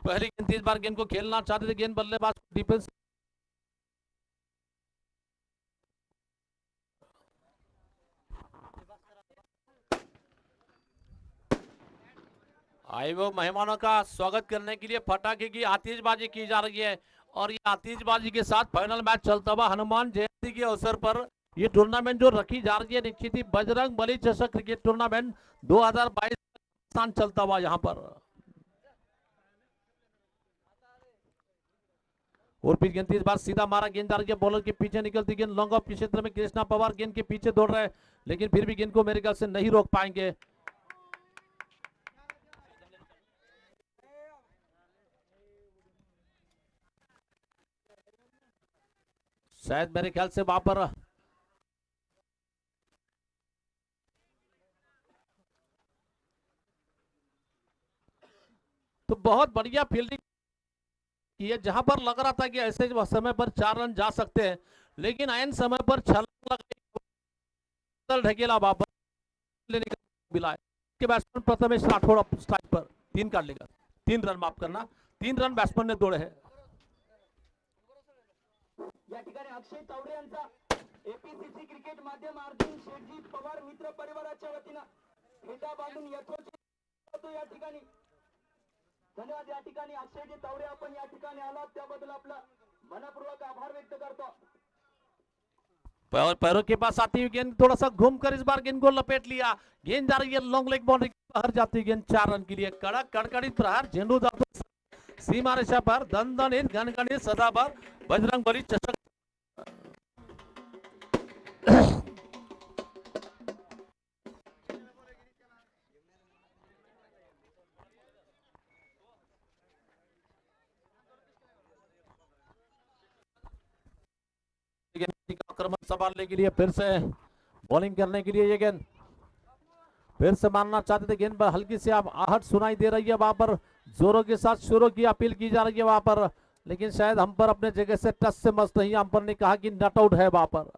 पहली गेंद 30 बार गेंद को खेलना चाहते थे, गेंद बल्लेबाज डिफेंस आए वो मेहमानों का स्वागत करने के लिए पटाखे की आतिशबाजी की जा रही है और ये आतिशबाजी के साथ फाइनल मैच चलता हुआ हनुमान जयंती के अवसर पर ये टूर्नामेंट जो रखी जा रही है निश्चित ही बजरंग बली चषक क्रिकेट टूर्नामेंट 2022 स्थान चलता हुआ यहाँ पर। और फिर गेंद 30 बार सीधा मारा, गेंद जा रही है बॉलर के पीछे निकलती गेंद लॉन्ग ऑफ के क्षेत्र में कृष्णा पवार गेंद के पीछे दौड़ रहे हैं लेकिन फिर भी गेंद को मेरे ख्याल से नहीं रोक पाएंगे। शायद मेरे ख्याल से वहां पर तो बहुत बढ़िया फील्डिंग की है जहां पर लग रहा था कि ऐसे समय पर 4 रन जा सकते हैं लेकिन ऐन समय पर छलांग ढकेला वापस लेने का मिला है कि बैट्समैन प्रथमेश राठौड़ स्ट्राइक पर 3 काट लेगा, 3 रन माफ करना, 3 रन बैट्समैन ने दौड़े हैं। या ठिकाणी अक्षय तावडे यांचा एपीसीसी क्रिकेट माध्यम अर्जुन शेठजी पवार मित्र परिवाराच्या वतीनं फेटा बांधून यथोचित होतो या ठिकाणी। धन्यवाद। या ठिकाणी अक्षयजी तावडे आपण या ठिकाणी आलात त्याबद्दल आपला मनपूर्वक आभार व्यक्त करतो। पैरों के पास आती हुई गेंद थोड़ा सा घूमकर इस बार गेंद को लपेट लिया, गेंद जा रही है लॉन्ग लेग बाउंड्री बाहर जाती गेंद 4 रन के लिए। कड़क कड़कड़ी प्रहार झेंडू जातो सीमा रेषा पर दणदणीत गणगणित सदाबहार बजरंग बली चषक आक्रमण संभालने के लिए फिर से बॉलिंग करने के लिए ये गेंद फिर से मारना चाहते थे, गेंद पर हल्की सी आप आहट सुनाई दे रही है, वहां पर जोरों के साथ शुरू की अपील की जा रही है वहां पर, लेकिन शायद अंपर अपने जगह से टच से मस्त नहीं। अंपर ने कहा कि नट आउट है वहां पर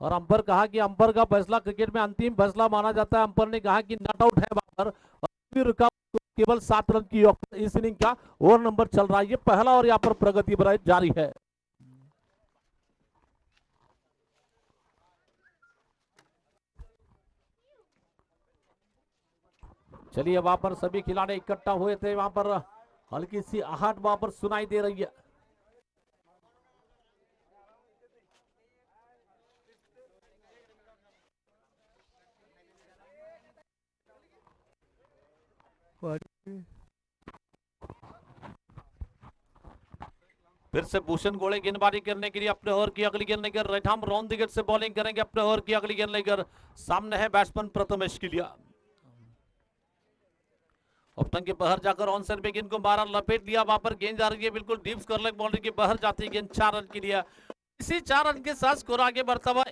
और अंपर कहा कि अंपर का फैसला क्रिकेट में अंतिम फैसला माना जाता है। अंपर ने कहा कि नट आउट है वहां पर और रुका केवल 7 रन की इस इनिंग का ओवर नंबर चल रहा है ये पहला और यहाँ पर प्रगति जारी है। चलिए वहां पर सभी खिलाड़ी इकट्ठा हुए थे, वहां पर हल्की सी आहट वहां पर सुनाई दे रही है। फिर से भूषण गोले गेंदबाजी करने के लिए अपने ओवर की अगली गेंद लेकर right arm round the wicket से बॉलिंग करेंगे अपने ओवर की अगली गेंद लेकर। सामने है बैट्समैन प्रथमेश के लिए ओपन के बाहर जाकर ऑन साइड पे गेंद को मारा, लपेट दिया, वहां पर गेंद जा रही है बिल्कुल डीप स्क्वायर लेग बाउंड्री के बाहर जाती है गेंद 4 रन के लिए। इसी 4 रन के साथ स्कोर आगे बढ़ता हुआ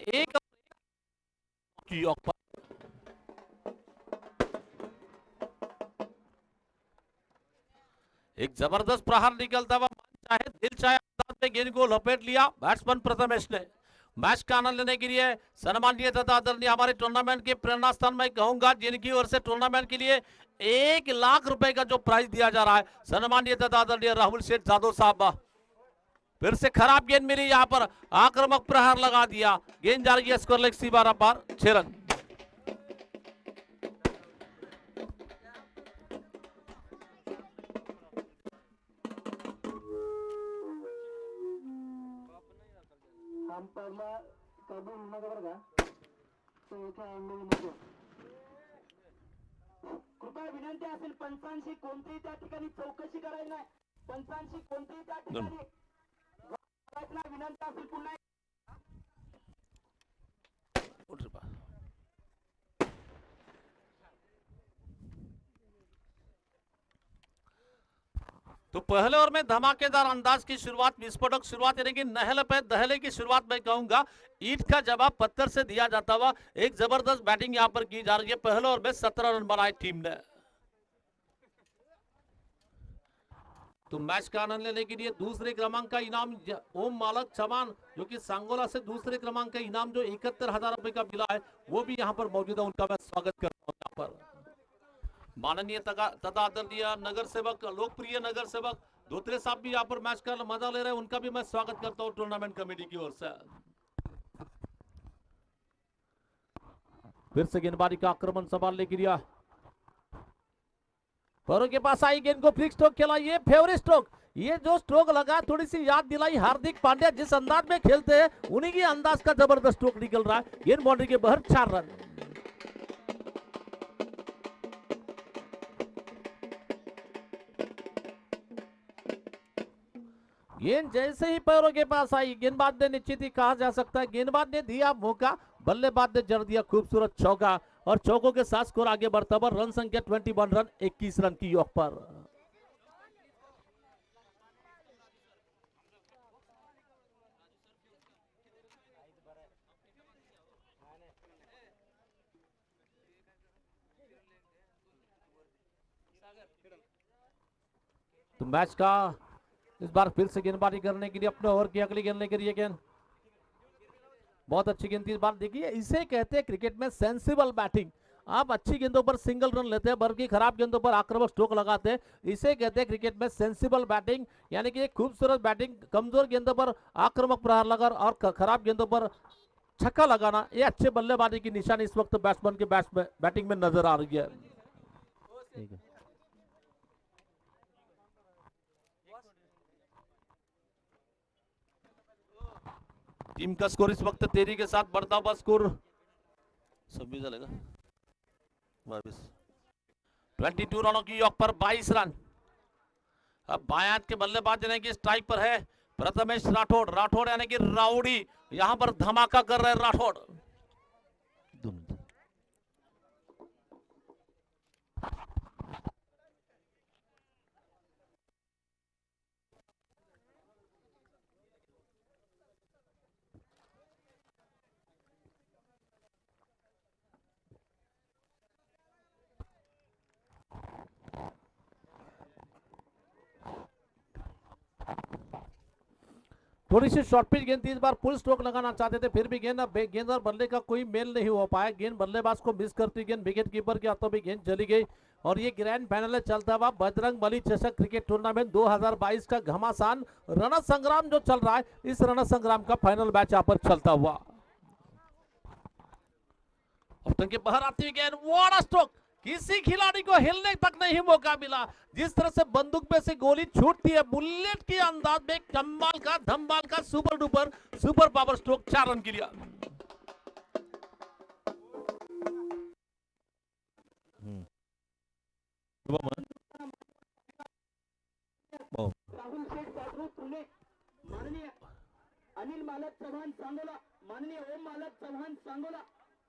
एक जबरदस्त प्रहार निकलता हुआ चाहे दिल चाहे अंदाज में गेंद को लपेट लिया बैट्समैन प्रथमेश ने। मैच का आनंद लेने के लिए सम्मानीय तथा आदरणीय हमारे टूर्नामेंट के प्रेरणा स्थान में कहूंगा जिनकी ओर से टूर्नामेंट के लिए 1 लाख रुपए का जो प्राइज दिया जा रहा है सम्मानीय तथा आदरणीय राहुल शेठ जादव साहब। फिर से खराब गेंद मिली, यहाँ पर आक्रामक प्रहार लगा दिया, गेंद जा रही है स्कोर लेग सी बार पर 6 रन। अंपायरला काय बोलू नका बरं का, तो इथे अंडू नको। कृपया विनंती असेल पंचांशी कोणतीही त्या ठिकाणी चौकशी करायला नाही, पंचांशी कोणतीही त्या ठिकाणी विनंती असेल पुन्हा तो पहले ओवर में धमाकेदार अंदाज की शुरुआत, विस्फोटक शुरुआत यानी कि नहल पे दहले की शुरुआत मैं कहूंगा ईंट का जवाब पत्थर से दिया जाता हुआ एक जबरदस्त बैटिंग यहां पर की जा रही है। पहले ओवर में 17 रन बनाए टीम ने। तो मैच का आनंद लेने के लिए दूसरे क्रमांक का इनाम ओम मालक चौहान जो कि सांगोला से दूसरे क्रमांक का इनाम जो 71,000 रुपए का मिला है वो भी यहाँ पर मौजूद है, उनका मैं स्वागत करता हूँ। यहाँ पर माननीय तथा आदरणीय नगर सेवक, लोकप्रिय नगर सेवक धोत्रे साहब भी यहाँ पर मैच का मजा ले रहे हैं, उनका भी मैं स्वागत करता हूँ टूर्नामेंट कमेटी की ओर से। फिर से गेंदबाजी का आक्रमण संभालने के लिए पैरों के पास आई, गेंद को फ्लिक स्ट्रोक खेला, ये फेवरेट स्ट्रोक, ये जो स्ट्रोक लगा थोड़ी सी याद दिलाई हार्दिक पांड्या जिस अंदाज में खेलते हैं उन्हीं के अंदाज का जबरदस्त स्ट्रोक निकल रहा है। गेंद बाउंड्री के बाहर 4 रन। गेंद जैसे ही पैरों के पास आई, गेंदबाज ने निश्चित ही कहा जा सकता है गेंदबाज ने दिया मौका, बल्लेबाज ने जड़ दिया खूबसूरत चौका और चौकों के साथ स्कोर आगे बढ़ता हुआ रन संख्या 21 रन 21 रन की योग पर। तो मैच का इस बार फिर से गेंदबाजी करने के लिए अपने ओवर की अगली गेंद लेकर ये गेंद बहुत अच्छी गेंद थी इस बार। देखिए इसे कहते हैं क्रिकेट में सेंसिबल बैटिंग। आप अच्छी गेंदों पर सिंगल रन लेते हैं, बल्कि खराब गेंदों पर आक्रामक स्ट्रोक लगाते हैं, इसे कहते हैं क्रिकेट में सेंसिबल बैटिंग। यानी कि एक खूबसूरत बैटिंग, कमजोर गेंदों पर आक्रामक प्रहार लगा और खराब गेंदों पर छक्का लगाना, ये अच्छे बल्लेबाजी की निशानी इस वक्त बैट्समैन के बैटिंग में नजर आ रही है। ठीक है, टीम का स्कोर इस वक्त तेजी के साथ बढ़ता हुआ स्कोर 26 चलेगा 22 रनों की योग पर 22 रन। अब बाएं हाथ के बल्लेबाज यानी कि स्ट्राइक पर है प्रथमेश राठौड़। राठौड़ यानी कि राउडी, यहां पर धमाका कर रहे राठौड़। थोड़ी सी शॉर्ट पिच गेंद थी, इस बार फुल स्ट्रोक लगाना चाहते थे, फिर भी गेंद और बल्ले का कोई मेल नहीं हो पाया। गेंद बल्लेबाज को मिस करती गेंद विकेट कीपर के हाथों में गेंद चली गई और ये ग्रैंड फाइनल चलता हुआ बजरंग बली चषक क्रिकेट टूर्नामेंट 2022 का घमासान रण संग्राम जो चल रहा है, इस रण संग्राम का फाइनल मैच यहाँ पर चलता हुआ। के बाहर आती हुई गेंद, व्हाट अ स्ट्रोक, किसी खिलाड़ी को हिलने तक नहीं मौका मिला। जिस तरह से बंदूक पे से गोली छूटती है बुलेट के अंदाज में, कमाल का धमाल का super duper super power stroke 4 run के लिए। राहुल शेठ साधू पुणे, माननीय अनिल मालक चव्हाण सांगोला, माननीय ओम मालक चव्हाण सांगोला,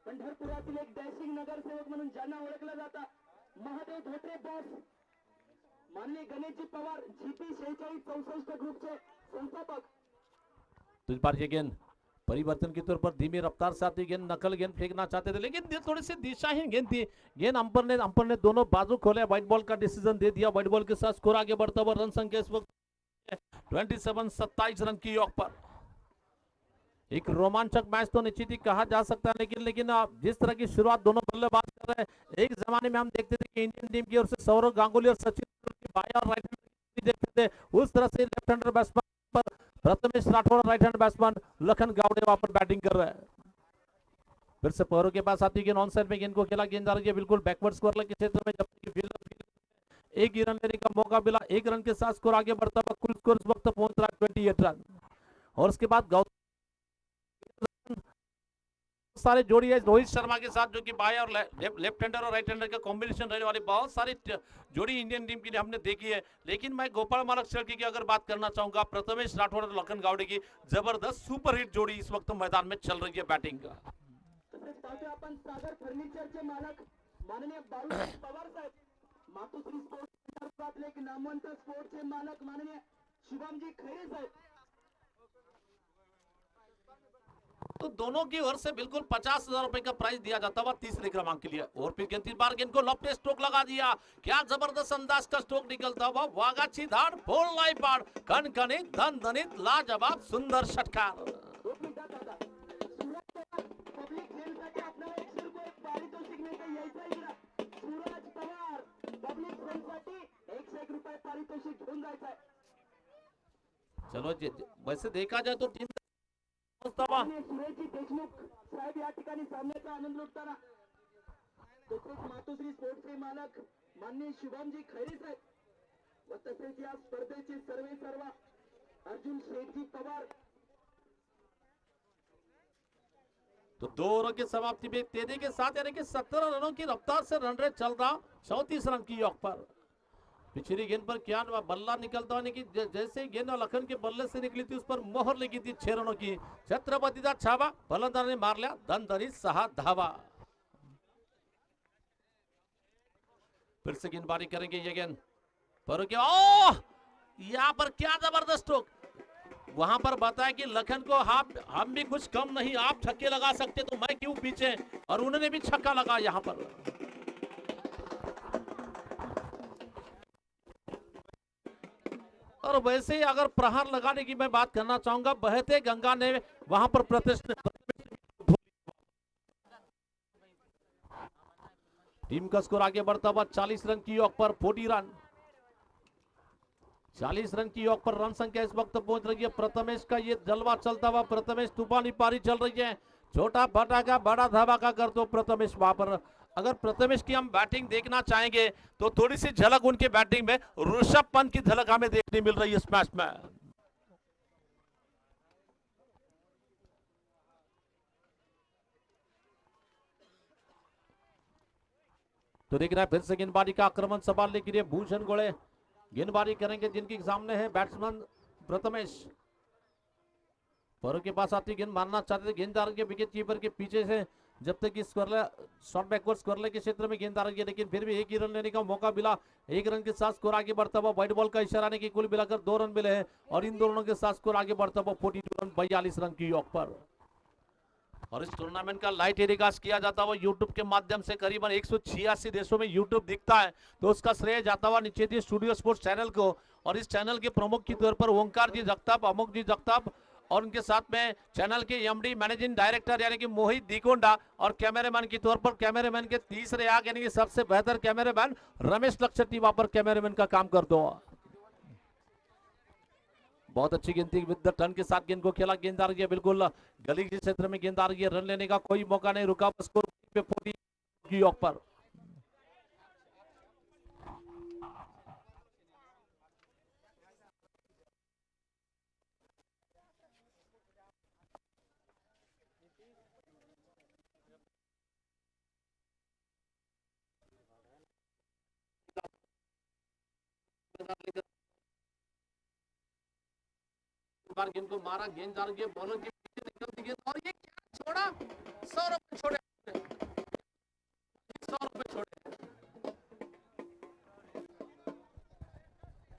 पंढरपुरातील एक डॅशिंग नगरसेवक म्हणून ज्यांना ओळखलं जातं महादेव धोत्रे बॉस, माननीय गणेशजी पवार जीपी 4664 ग्रुपचे संस्थापक। तो इस बार ये गेंद परिवर्तन के तौर पर धीमी रफ्तार से आती गेंद, नकल गेंद फेंकना चाहते थे लेकिन थोड़ी सी दिशाहीन गेंद थी। गेंद अंपर ने दोनों बाजू खोले, व्हाइट बॉल का डिसीजन दे दिया। व्हाइट बॉल के साथ स्कोर आगे बढ़ता हुआ रन संख्या इस वक्त 27 रन की योग पर। एक रोमांचक मैच तो निश्चित ही कहा जा सकता है, लेकिन जिस तरह की शुरुआत दोनों बल्लेबाज कर रहे हैं, एक जमाने में हम देखते थे कि इंडियन टीम की ओर से सौरव गांगुली और सचिन बाएं और राइट हैंड देखते थे, उस तरह से लेफ्ट हैंडर बैट्समैन पर प्रथमेश राठौड़ और right hand batsman Lakhan Gawade वहां पर बैटिंग कर रहे हैं। फिर से पैरों के पास आती गेंद, ऑन साइड में गेंद को खेला, गेंद जा रही है बिल्कुल बैकवर्ड स्कोर के क्षेत्र में, जबकि फील्डर एक ही रन लेने का मौका मिला। एक रन के साथ स्कोर आगे बढ़ता हुआ, कुल स्कोर इस वक्त पहुंच रहा है 28 रन। और उसके बाद गौतम सारे जोड़ी है रोहित शर्मा के साथ, जो कि बाएं और लेफ्ट हैंडर और राइट हैंडर का कॉम्बिनेशन रहने वाली बहुत सारी जोड़ी इंडियन टीम की हमने देखी है। लेकिन मैं गोपाल मालक शेट्टी की अगर बात करना चाहूंगा, प्रथमेश राठौड़ और लखन गावड़े की जबरदस्त सुपर हिट जोड़ी इस वक्त मैदान में चल रही है बैटिंग का। आपण सागर फर्निचरचे मालक माननीय बाळूसाहेब पवार साहेब, मातोश्री स्पोर्ट्स एक नामवंत स्पोर्ट्सचे मालक माननीय शिवमजी खैरे साहेब। तो दोनों की ओर से बिल्कुल 50,000 रुपए का प्राइस दिया जाता हुआ तीसरे क्रमांक के लिए। और फिर तीन बार गेंद को लॉफ्ट स्ट्रोक लगा दिया, क्या जबरदस्त अंदाज का स्ट्रोक निकलता हुआ, वागाची धाड़, फोर लाई पाड़, कनकनित धनधनित लाजवाब सुंदर षटकार। पब्लिक खेळसाठी आपल्याला 100 रुपये पारितोषिक मिळते, यायचं इकडं सूरज पवार। पब्लिक फ्रेंडसाठी 101 रुपये पारितोषिक घेऊन जायचं आहे. चलो वैसे देखा जाए तो टीम माननीय सुरेशजी देशमुख साहेब या ठिकाणी सामन्याचा आनंद लुटताना तसेच मातोश्री स्पोर्ट्सचे मालक माननीय शुभमजी खैरे साहेब व तसेच या स्पर्धेचे सर्व अर्जुन शेठजी पवार. तो 2 ओवरों की समाप्ति में तेजी के साथ यानी कि 17 रनों की रफ्तार से रन रेट चल रहा 34 रन की यॉर्क पर. पिछली गेंद पर क्या बल्ला निकलता होने की जैसे ही गेंद लखन के बल्ले से निकली थी उस पर मोहर लगी थी 6 रनों की. छत्रपतीचा छावा फलंदाज ने मार लिया दंदरी 6 धावा. फिर से गेंदबाजी करेंगे ये गेंद पर क्या यहाँ पर क्या जबरदस्त स्ट्रोक. वहां पर बताया कि लखन को हम भी कुछ कम नहीं, आप छक्के लगा सकते तो मैं क्यों पीछे, और उन्होंने भी छक्का लगा यहां पर. और वैसे ही अगर प्रहार लगाने की मैं बात करना चाहूंगा, बहते गंगा ने वहां पर टीम का स्कोर आगे बढ़ता हुआ 40 रन की यॉक पर 40 रन 40 रन की यॉक पर रन संख्या इस वक्त पहुंच रही है. प्रथमेश का ये जलवा चलता हुआ, प्रथमेश तूफानी पारी चल रही है. छोटा फटाका बड़ा धमाका कर दो प्रथमेश. वहां पर अगर प्रथमेश की हम बैटिंग देखना चाहेंगे तो थोड़ी सी झलक उनके बैटिंग में ऋषभ पंत की झलक हमें देखने मिल रही है इस मैच में. तो देख रहा है फिर से गेंदबाजी का आक्रमण संभालने के लिए भूषण गोले गेंदबाजी करेंगे, जिनके सामने है बैट्समैन प्रथमेश. परों के पास आती गेंद मारना चाहते थे, गेंद आ रही है विकेट कीपर के पीछे से. जब तक कि स्क्वायर शॉर्ट बैकवर्ड स्क्वायर के क्षेत्र में गेंद आ रही है, लेकिन फिर भी एक ही रन लेने का मौका मिला. 1 रन के साथ स्कोर आगे बढ़ता हुआ. व्हाइट बॉल का इशारा ने कि कुल मिलाकर 2 रन मिले हैं और इन दोनों के साथ स्कोर आगे बढ़ता हुआ 42 रन 42 रन की यॉक पर. और इस टूर्नामेंट का लाइव टेलीकास्ट किया जाता हुआ यूट्यूब के माध्यम से करीबन 186 देशों में यूट्यूब दिखता है, तो उसका श्रेय जाता हुआ निश्चित ही स्टूडियो स्पोर्ट्स चैनल को. और इस चैनल के प्रमुख के तौर पर ओंकार जी जगताप, अमोक जी जगताप और उनके साथ में चैनल के एमडी मैनेजिंग डायरेक्टर यानी कि मोहित दिकोंडा, और कैमरामैन के तौर पर कैमरामैन के तीसरे आग यानी कि सबसे बेहतर कैमरामैन रमेश लक्षटी वहां पर कैमरामैन का काम कर दो. बहुत अच्छी गेंद थी, विद द टर्न के साथ गेंद को खेला. गेंद आ रही है बिल्कुल गली के क्षेत्र में गेंद आ रही है, रन लेने का कोई मौका नहीं. रुका स्कोर पे 40 की यॉक पर. बार गेंद को मारा, गेंद जा रही है बॉलर के पीछे निकलती गेंद, और ये क्या छोड़ा 100 रुपए छोड़े 100 रुपए छोड़े.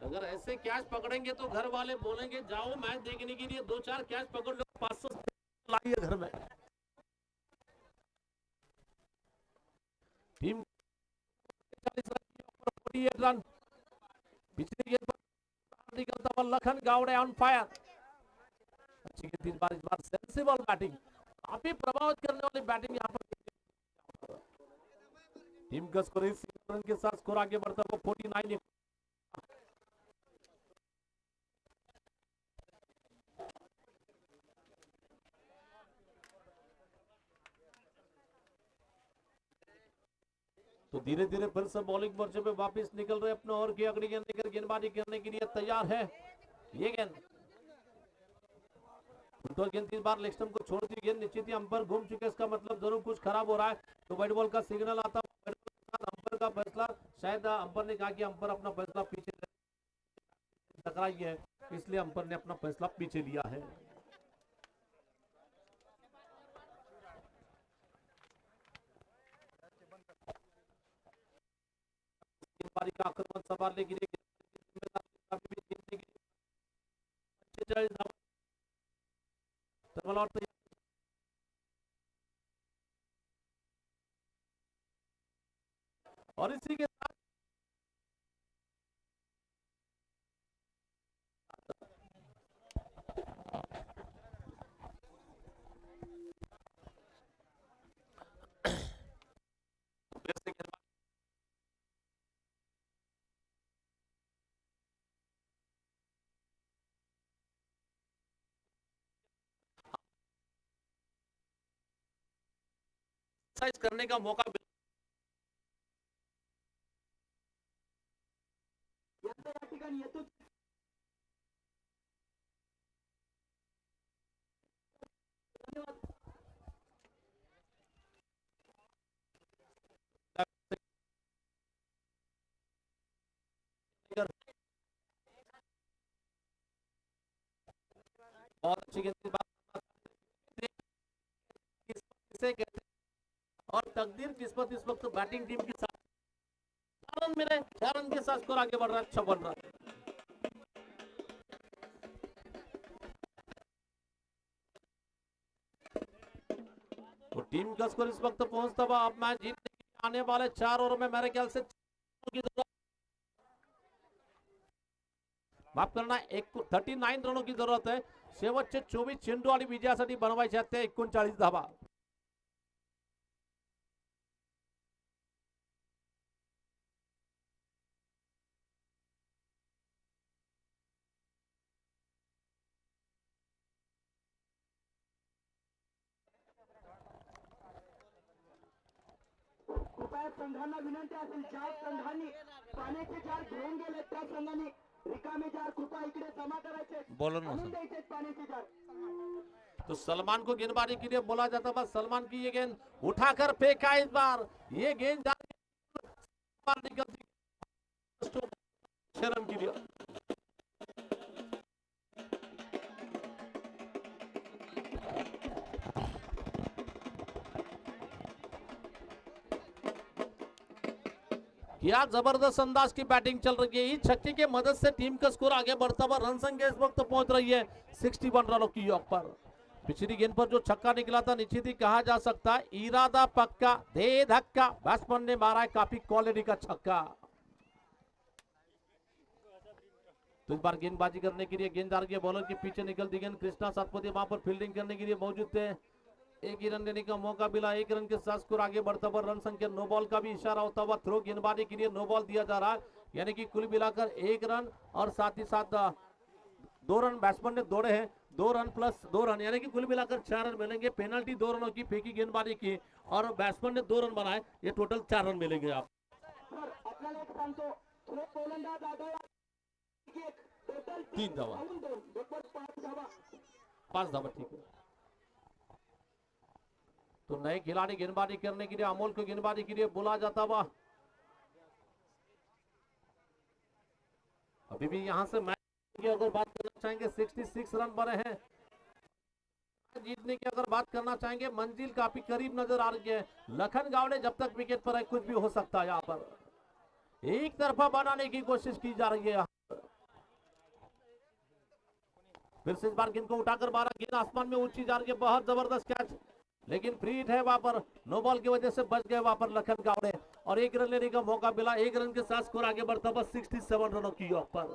अगर ऐसे कैच पकड़ेंगे तो घर वाले बोलेंगे जाओ मैच देखने के लिए 2-4 कैच पकड़ लो, 500 लाइए घर में. Team 48 run. पिछली गेंद पर निकलता हुआ लखन गावड़े ऑन फायर. अच्छी गेंद इस बार सेंसिबल बैटिंग, काफी प्रभावित करने वाली बैटिंग यहाँ पर. टीम का स्कोर 1 रन के साथ स्कोर आगे बढ़ता हुआ 49. तो धीरे धीरे फिर से बॉलिंग मोर्चे पे वापस निकल रहे अपने और की अगली गेंद लेकर गेंदबाजी करने के लिए तैयार है. ये गेंद तो गेंद 3 बार लेग स्टंप को छोड़ दी गेंद, निश्चित ही अंपायर घूम चुके, इसका मतलब जरूर कुछ खराब हो रहा है. तो व्हाइट बॉल का सिग्नल आता है, अंपायर का फैसला, शायद अंपायर ने कहा कि अंपायर अपना फैसला पीछे टकराई है, इसलिए अंपायर ने अपना फैसला पीछे लिया है. का आक्रमण संभालने के लिए और इसी के साथ एक्सरसाइज करने का मौका मिला। या ठिकाणी येतो बहुत अच्छी गेंदबाजी किसे कहते हैं और तकदीर किस्मत इस वक्त बैटिंग टीम के साथ 4 रन मिले, 4 रन के साथ स्कोर आगे बढ़ रहा है 56 रन। तो टीम का स्कोर इस वक्त पहुंचता हुआ अब मैच जीतने के लिए आने वाले 4 ओवर में मेरे ख्याल से माफ करना 39 रनों की जरूरत है। शेवटचे 24 चेंडू आणि विजयासाठी बनवायचे आहेत ते 39 धावा। कृपया संघांना विनंती असेल, ज्या संघांनी पाण्याचे जार घेऊन गेले त्या संघांनी रिकामे जार कृपया इकडे जमा करायचे, बोलो ना आणून सर। द्यायचे पाण्याचे जार। तो सलमान को गेंदबाजी के लिए बोला जाता था, सलमान की ये गेंद उठाकर फेंका इस बार, ये गेंद बार निकलती 6 रन के लिए। क्या जबरदस्त अंदाज की बैटिंग चल रही है। इस छक्के की मदद से टीम का स्कोर आगे बढ़ता हुआ रन संख्या इस वक्त पहुंच रही है 61 रनों की योग पर। पिछली गेंद पर जो छक्का निकला था निश्चित ही कहा जा सकता है इरादा पक्का, दे धक्का, बैट्समैन ने मारा है काफी क्वालिटी का छक्का। तो इस बार गेंदबाजी करने के लिए गेंद आ रही है बॉलर के पीछे निकलती गेंद, कृष्णा सातपथी वहां पर फील्डिंग करने के लिए मौजूद थे। एक ही रन लेने का मौका मिला, 1 रन के साथ स्कोर आगे बढ़ता हुआ रन संख्या नो बॉल का भी इशारा होता हुआ थ्रो गेंदबाजी के लिए नो बॉल दिया जा रहा है, यानी कि कुल मिलाकर 1 रन और साथ ही साथ 2 रन बैट्समैन ने दौड़े हैं, 2 रन प्लस 2 रन यानी कि कुल मिलाकर 4 रन मिलेंगे। पेनल्टी 2 रनों की फेंकी गेंदबाजी की और बैट्समैन ने 2 रन बनाए, ये टोटल 4 रन मिलेंगे आप। सर आपल्याला एक सांगतो, थ्रो गोलंदाज आढळला की एक टोटल 3 धावा, 5 धावा। 5 धावा, ठीक है। तो नए खिलाड़ी गेंदबाजी करने के लिए अमोल को गेंदबाजी के लिए बोला जाता हुआ अभी भी यहां से मैच की अगर बात करना चाहेंगे 66 रन बने हैं। जीतने की अगर बात करना चाहेंगे मंजिल काफी करीब नजर आ रही है। लखन गावड़े जब तक विकेट पर है कुछ भी हो सकता है। यहाँ पर एक तरफा बनाने की कोशिश की जा रही है। यहाँ पर फिर से इस बार गेंद को उठाकर मारा, गेंद आसमान में ऊंची जा रही है, बहुत जबरदस्त कैच, लेकिन फ्री हिट है वहां पर, नो बॉल की वजह से बच गए वहां पर लखन गावड़े और 1 रन लेने का मौका मिला। 1 रन के साथ स्कोर आगे बढ़ता बस 67 रनों की योग पर।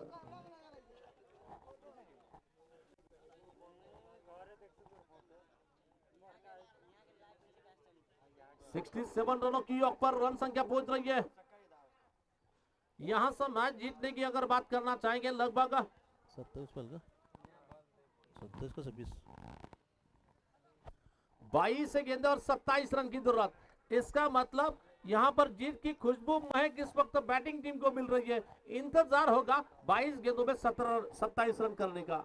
₹67 रनों की योग पर रन संख्या पहुंच रही है। यहां से मैच जीतने की अगर बात करना चाहेंगे लगभग 27 पल का 27 का 26 22 गेंद और 27 रन की जरूरत। इसका मतलब यहां पर जीत की खुशबू महक इस वक्त बैटिंग टीम को मिल रही है। इंतजार होगा 22 गेंदों में 27 रन करने का।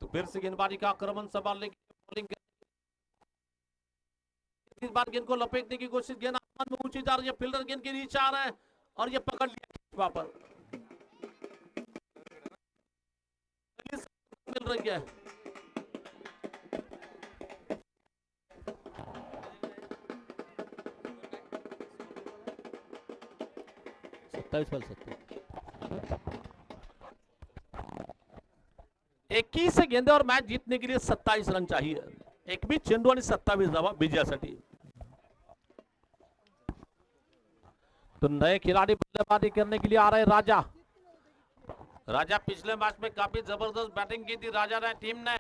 तो फिर से गेंदबाजी का आक्रमण संभालने की बॉलिंग, इस बार गेंद को लपेटने की कोशिश, गेंद आसमान में ऊंची जा रही है, फील्डर गेंद के नीचे आ रहा है और ये पकड़ लिया वहां पर, मिल रही है। सत्ताईस पल 27 21 गेंद और मैच जीतने के लिए 27 रन चाहिए। एक भी चेंडू आणि 27 धावा विजयासाठी। तो नए खिलाड़ी बल्लेबाजी करने के लिए आ रहे राजा। राजा पिछले मैच में काफी जबरदस्त बैटिंग की थी राजा ने, टीम ने।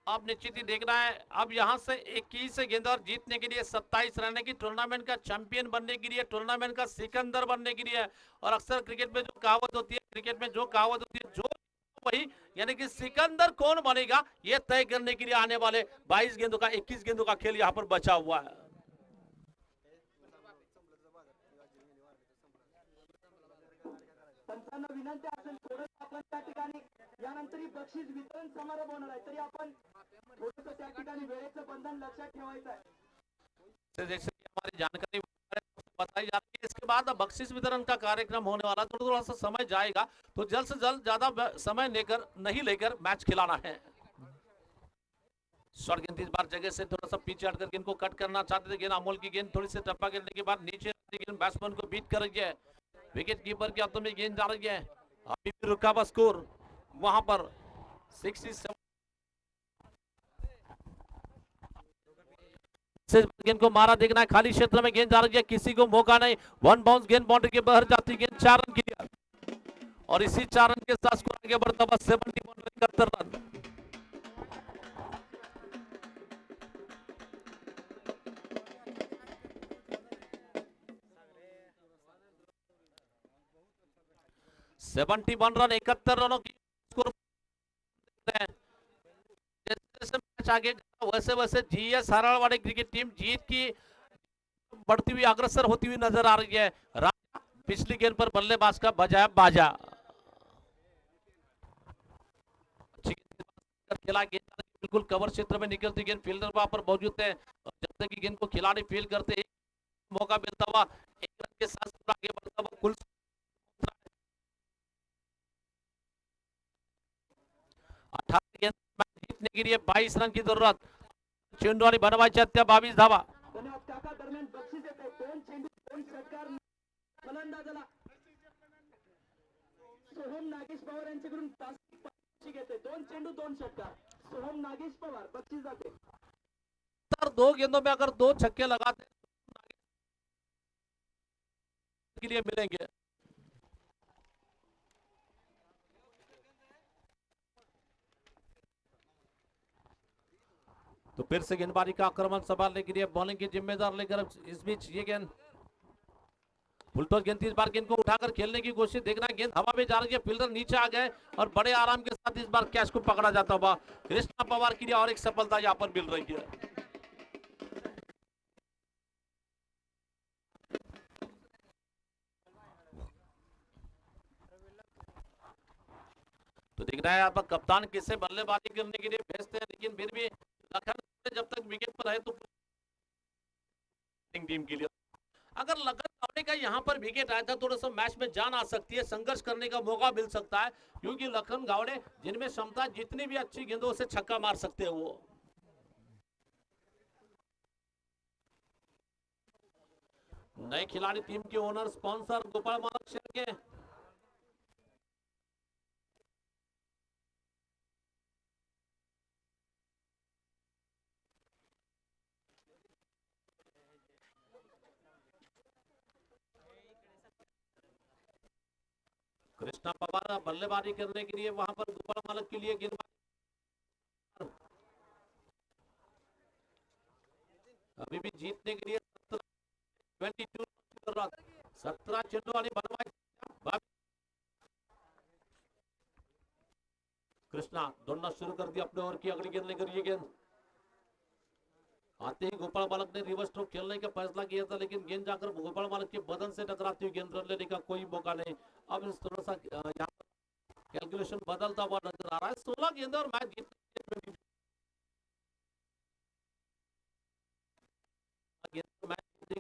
अब निश्चित ही देखना है, अब यहां से 21 गेंद और जीतने के लिए 27 रन की, टूर्नामेंट का चैंपियन बनने के लिए, टूर्नामेंट का सिकंदर बनने के लिए। और अक्सर क्रिकेट में जो कहावत होती है, क्रिकेट में जो कहावत होती है, जो वही, यानी कि सिकंदर कौन बनेगा ये तय करने के लिए आने वाले 22 गेंदों का 21 गेंदों का खेल यहाँ पर बचा हुआ है। पंचांना विनंती असेल थोडं आपण त्या ठिकाणी यानंतर बक्षीस वितरण समारंभ होणार आहे, तरी आपण थोडंसं त्या ठिकाणी वेळेचं बंधन लक्षात ठेवायचं आहे। जैसे कि हमारी जानकारी बताई जा रही है, इसके बाद बख्शिश वितरण का कार्यक्रम होने वाला, थोड़ा थोड़ा सा समय जाएगा, तो जल्द से जल्द ज्यादा समय लेकर नहीं लेकर मैच खिलाना है। शॉर्ट गेंद इस बार जगह से थोड़ा सा पीछे हटकर गेंद को कट करना चाहते थे, गेंद अमोल की गेंद थोड़ी सी टप्पा गिरने के बाद नीचे गेंद बैट्समैन को बीट कर रही है, विकेट कीपर के हाथों में गेंद जा रही है, अभी भी रुका हुआ स्कोर वहां पर 67। गेंद को मारा देखना है, खाली क्षेत्र में गेंद जा रही है, किसी को मौका नहीं, वन बाउंस गेंद बाउंड्री के बाहर जाती गेंद, 4 रन क्लियर, और इसी 4 रन के साथ स्कोर आगे बढ़ता हुआ 71 रन। सेवेंटी 71 रन 71 रनों की स्कोर। जैसे मैच आगे वैसे वैसे जीएस हराड़वाड़ी क्रिकेट टीम जीत की बढ़ती हुई अग्रसर होती हुई नजर आ रही है। राजा पिछली गेंद पर बल्लेबाज का बजाया बाजा, खेला गेंद बिल्कुल कवर क्षेत्र में निकलती गेंद, फील्डर वहां पर मौजूद है, जब तक कि गेंद को खिलाड़ी फील करते एक मौका मिलता हुआ, एक रन के साथ आगे बढ़ता हुआ कुल 18 गेंद जीतने के लिए 22 रन की जरूरत, चेंडू आणि बनवायची हत्या 22 धावा। धन्यवाद काका। दरम्यान बक्षीस येते 2 चेंडू 2 षटकार फलंदाजाला सोहम नागेश पवार यांच्याकडून बक्षीस घेते, 2 चेंडू 2 षटकार, सोहम नागेश पवार बक्षीस जाते। 2 गेंदों में अगर 2 छक्के लगाते के लिए मिलेंगे। तो फिर से गेंदबाजी का आक्रमण संभालने के लिए बॉलिंग की जिम्मेदार लेकर इस बीच ये गेंद फुलटॉस गेंद, इस बार गेंद को उठाकर खेलने की कोशिश, देखना गेंद हवा में जा रही है, फील्डर नीचे आ गए और बड़े आराम के साथ इस बार कैच को पकड़ा जाता हुआ कृष्णा पवार के लिए और एक सफलता यहां पर मिल रही है। तो देखना है यहाँ पर कप्तान किसे बल्लेबाजी करने के लिए भेजते हैं, लेकिन फिर भी लखन जब तक विकेट पर है तो टीम के लिए अगर लखन गावड़े का यहाँ पर विकेट आया था, थोड़ा सा मैच में जान आ सकती है, संघर्ष करने का मौका मिल सकता है, क्योंकि लखन गावड़े जिनमें क्षमता, जितनी भी अच्छी गेंदों से छक्का मार सकते हैं वो। नए खिलाड़ी टीम के ओनर स्पॉन्सर गोपाल मालक शेर के कृष्णा पवार बल्लेबाजी करने के लिए वहां पर गोपाल मालक के लिए गेंदबाजी, अभी भी जीतने के लिए 17 चेंडू आणि बनवाई, कृष्णा दौड़ना शुरू कर दिया अपने ओर की अगली गेंद लेकर, ये गेंद आते ही गोपाल मालक ने रिवर्स स्ट्रोक खेलने का फैसला किया था, लेकिन गेंद जाकर गोपाल मालक के बदन से टकराती हुई गेंद रन लेने का कोई मौका नहीं। अब थोड़ा सा यहाँ कैलकुलेशन बदलता हुआ नजर आ रहा है, 16 गेंद और मैच जीतने के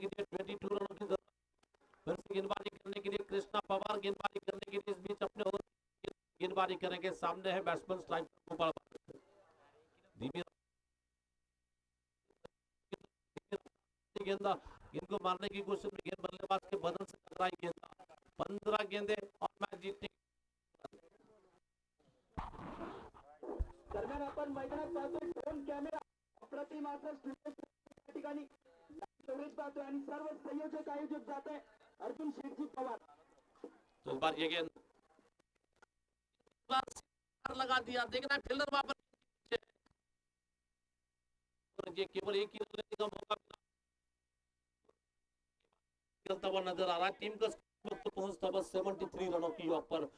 लिए 22 रनों की जरूरत, फिर से गेंदबाजी करने के लिए कृष्णा पवार गेंदबाजी करने के लिए इस बीच अपने ओर गेंदबाजी करेंगे, सामने है बैट्समैन स्ट्राइक गोपाल मालक, धीमी गेंदा, गेंद को मारने की कोशिश में गेंद बल्लेबाज के बदन से टकराई, गेंद 15 गेंदे और मैच जीतने। दरम्यान आपण मैदानात पाहतोय ड्रोन कॅमेरा अप्रतिम असं स्टुडिओ ठिकाणी कव्हरेज पाहतोय आणि सर्व संयोजक आयोजक जात आहे अर्जुन शेठजी पवार। तो इस बार ये गेंद लगा दिया, देखना फील्डर वहां पर ये केवल एक ही रन लेने का मौका खेलता हुआ नजर आ रहा है, टीम का पहुंचता बस 73 रनों की ऊपर।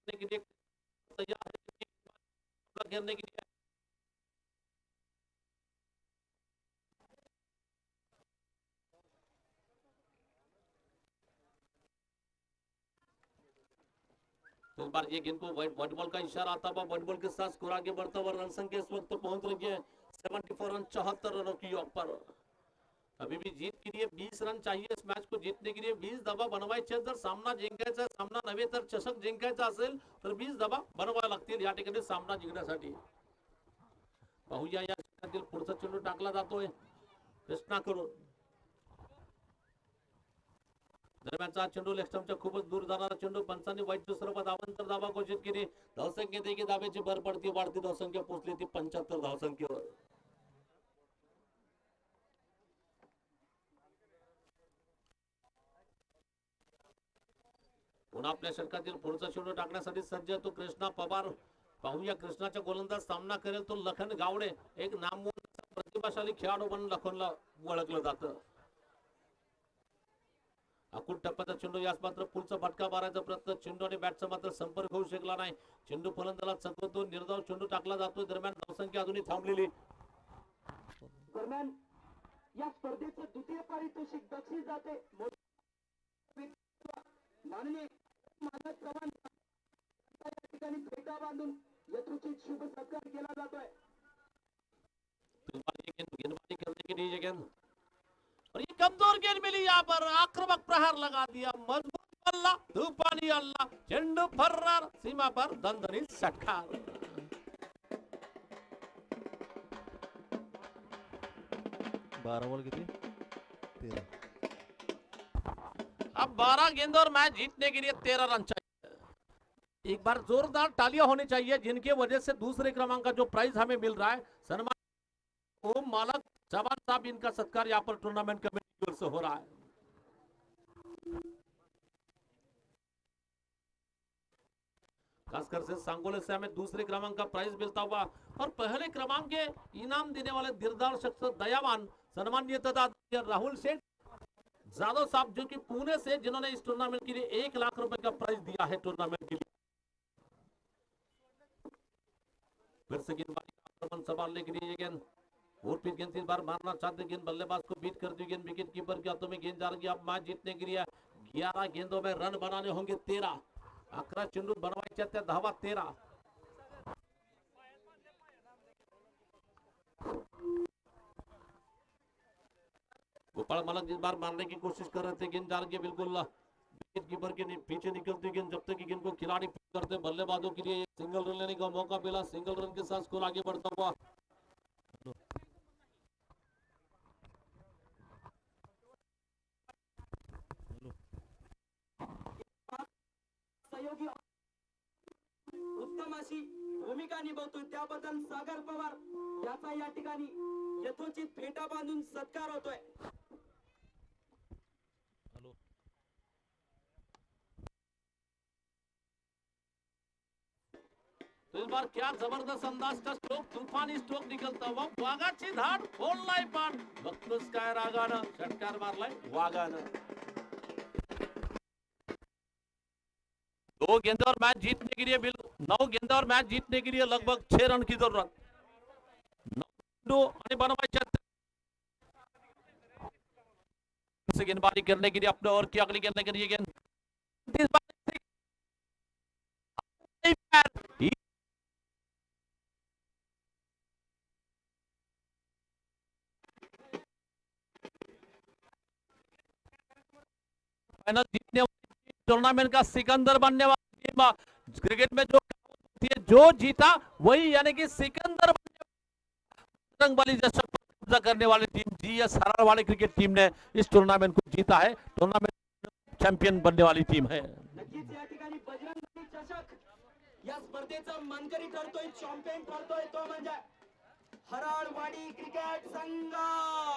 करने के लिए तैयार है घेरने के लिए। तो इस बार ये गेंद को व्हाइट बॉल का इशारा आता हुआ व्हाइट बॉल के साथ स्कोर आगे बढ़ता हुआ रन संख्या इस वक्त पहुंच रही है 74 रन 74 रनों की योग पर। अभी भी जीत के लिए 20 रन चाहिए इस मॅच को जिंकने के लिए 20 धावा बनवायचे जर सामना जिंकायचा सामना नव्हे तर चषक जिंकायचा असेल तर 20 धावा बनवाव्या लागतील या ठिकाणी सामना जिंकण्यासाठी। पाहूया या षटकातील पुढचा चेंडू टाकला जातोय कृष्णाकडून। दरम्यानचा चेंडू लेग स्टंपच्या खूपच दूर जाणारा चेंडू पंचांनी वाईटच्या स्वरूपात अवांतर धावा घोषित केली। धावसंख्या देखील धाब्याची भर पडती वाढती धावसंख्या पोहोचली ती 75 धावसंख्येवर। पुन्हा आपल्या षटकातील पुढचा चेंडू टाकण्यासाठी सज्ज तो कृष्णा पवार। पाहूया कृष्णाच्या गोलंदाज सामना करेल तो लखन गावडे एक नामवंत प्रतिभाशाली खेळाडू म्हणून लखनला ओळखलं जातं। अकुट टप्प्याचा चेंडू यास मात्र पुढचा फटका मारायचा प्रयत्न चेंडू आणि बॅटचा मात्र संपर्क होऊ शकला नाही। चेंडू फलंदाजाला चकवतो निर्धाव चेंडू टाकला जातो। दरम्यान धावसंख्या अजूनही थांबलेली। दरम्यान या स्पर्धेचं द्वितीय पारितोषिक बक्षीस जाते माननीय मानद प्रमाण या ठिकाणी फेटा बांधून यथोचित शुभ सत्कार केला जातोय। गेंदबाजी करने के लिए गेंद और ये कमजोर गेंद मिली यहाँ पर आक्रामक प्रहार लगा दिया मजबूत बल्ला तूफानी अल्लाह चेंडू फर्रार सीमा पर दणदणीत षटकार। 12 बॉल किती 13। अब 12 गेंद और मैच जीतने के लिए 13 रन चाहिए। एक बार जोरदार तालियां होनी चाहिए जिनके वजह से दूसरे क्रमांक का जो प्राइज हमें मिल रहा है सन्मान ओम मालक जवान साहब इनका सत्कार यहाँ पर टूर्नामेंट कमेटी की ओर से हो रहा है। खासकर से सांगोले से हमें दूसरे क्रमांक का प्राइज मिलता हुआ और पहले क्रमांक के इनाम देने वाले दिलदार शख्स दयावान सम्मानीय तथा राहुल सेठ जादव साहब जो कि पुणे से जिन्होंने इस टूर्नामेंट के लिए 1 लाख रुपए का प्राइज दिया है टूर्नामेंट के लिए। फिर से गेंदबाजी आक्रमण संभालने के लिए गेंद और फिर गेंद 3 बार मारना चाहते गेंद बल्लेबाज को बीट करती गेंद विकेट कीपर के हाथों में गेंद जा रही है। अब मैच जीतने के लिए 11 गेंदों में रन बनाने होंगे 13। 11 चेंडू बनवायचे त्या धावा 13। गोपाल मालक जिस बार मारने की कोशिश कर रहे थे गेंद जा रही है बिल्कुल विकेट कीपर के पीछे निकलती गेंद जब तक कि गेंद को खिलाड़ी करते बल्लेबाजों के लिए सिंगल रन लेने का मौका मिला। सिंगल रन के साथ स्कोर आगे बढ़ता हुआ। सहयोगी उत्तम अशी भूमिका निभावतोय त्याबद्दल सागर पवार याचा या ठिकाणी यथोचित फेटा बांधून सत्कार होतोय। तो इस बार क्या जबरदस्त अंदाज का स्ट्रोक तूफानी स्ट्रोक निकलता हुआ वाघाची धाड बोललाय पण बघतोस काय रागानं षटकार मारलाय वाघानं। 2 गेंदों और मैच जीतने के लिए 9 गेंदों और मैच जीतने के लिए लगभग 6 रन की जरूरत। 9 आणि बनवायचे से गेंदबाजी करने के लिए अपने ओर की अगली गेंद करिए गेंद फाइनल जीतने वाली टूर्नामेंट का सिकंदर बनने वाली टीम क्रिकेट में जो जो जीता वही यानी कि सिकंदर वाली कब्जा करने वाली टीम जीएस हरार वाली क्रिकेट टीम ने इस टूर्नामेंट को जीता है। टूर्नामेंट चॅम्पियन बनने वाली टीम है। नक्कीच या ठिकाणी बजरंग चषक या स्पर्धेचा मानकरी ठरतोय चॅम्पियन ठरतोय तो म्हणजे हराळवाडी क्रिकेट संघ।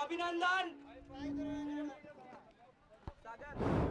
अभिनंदन सागर।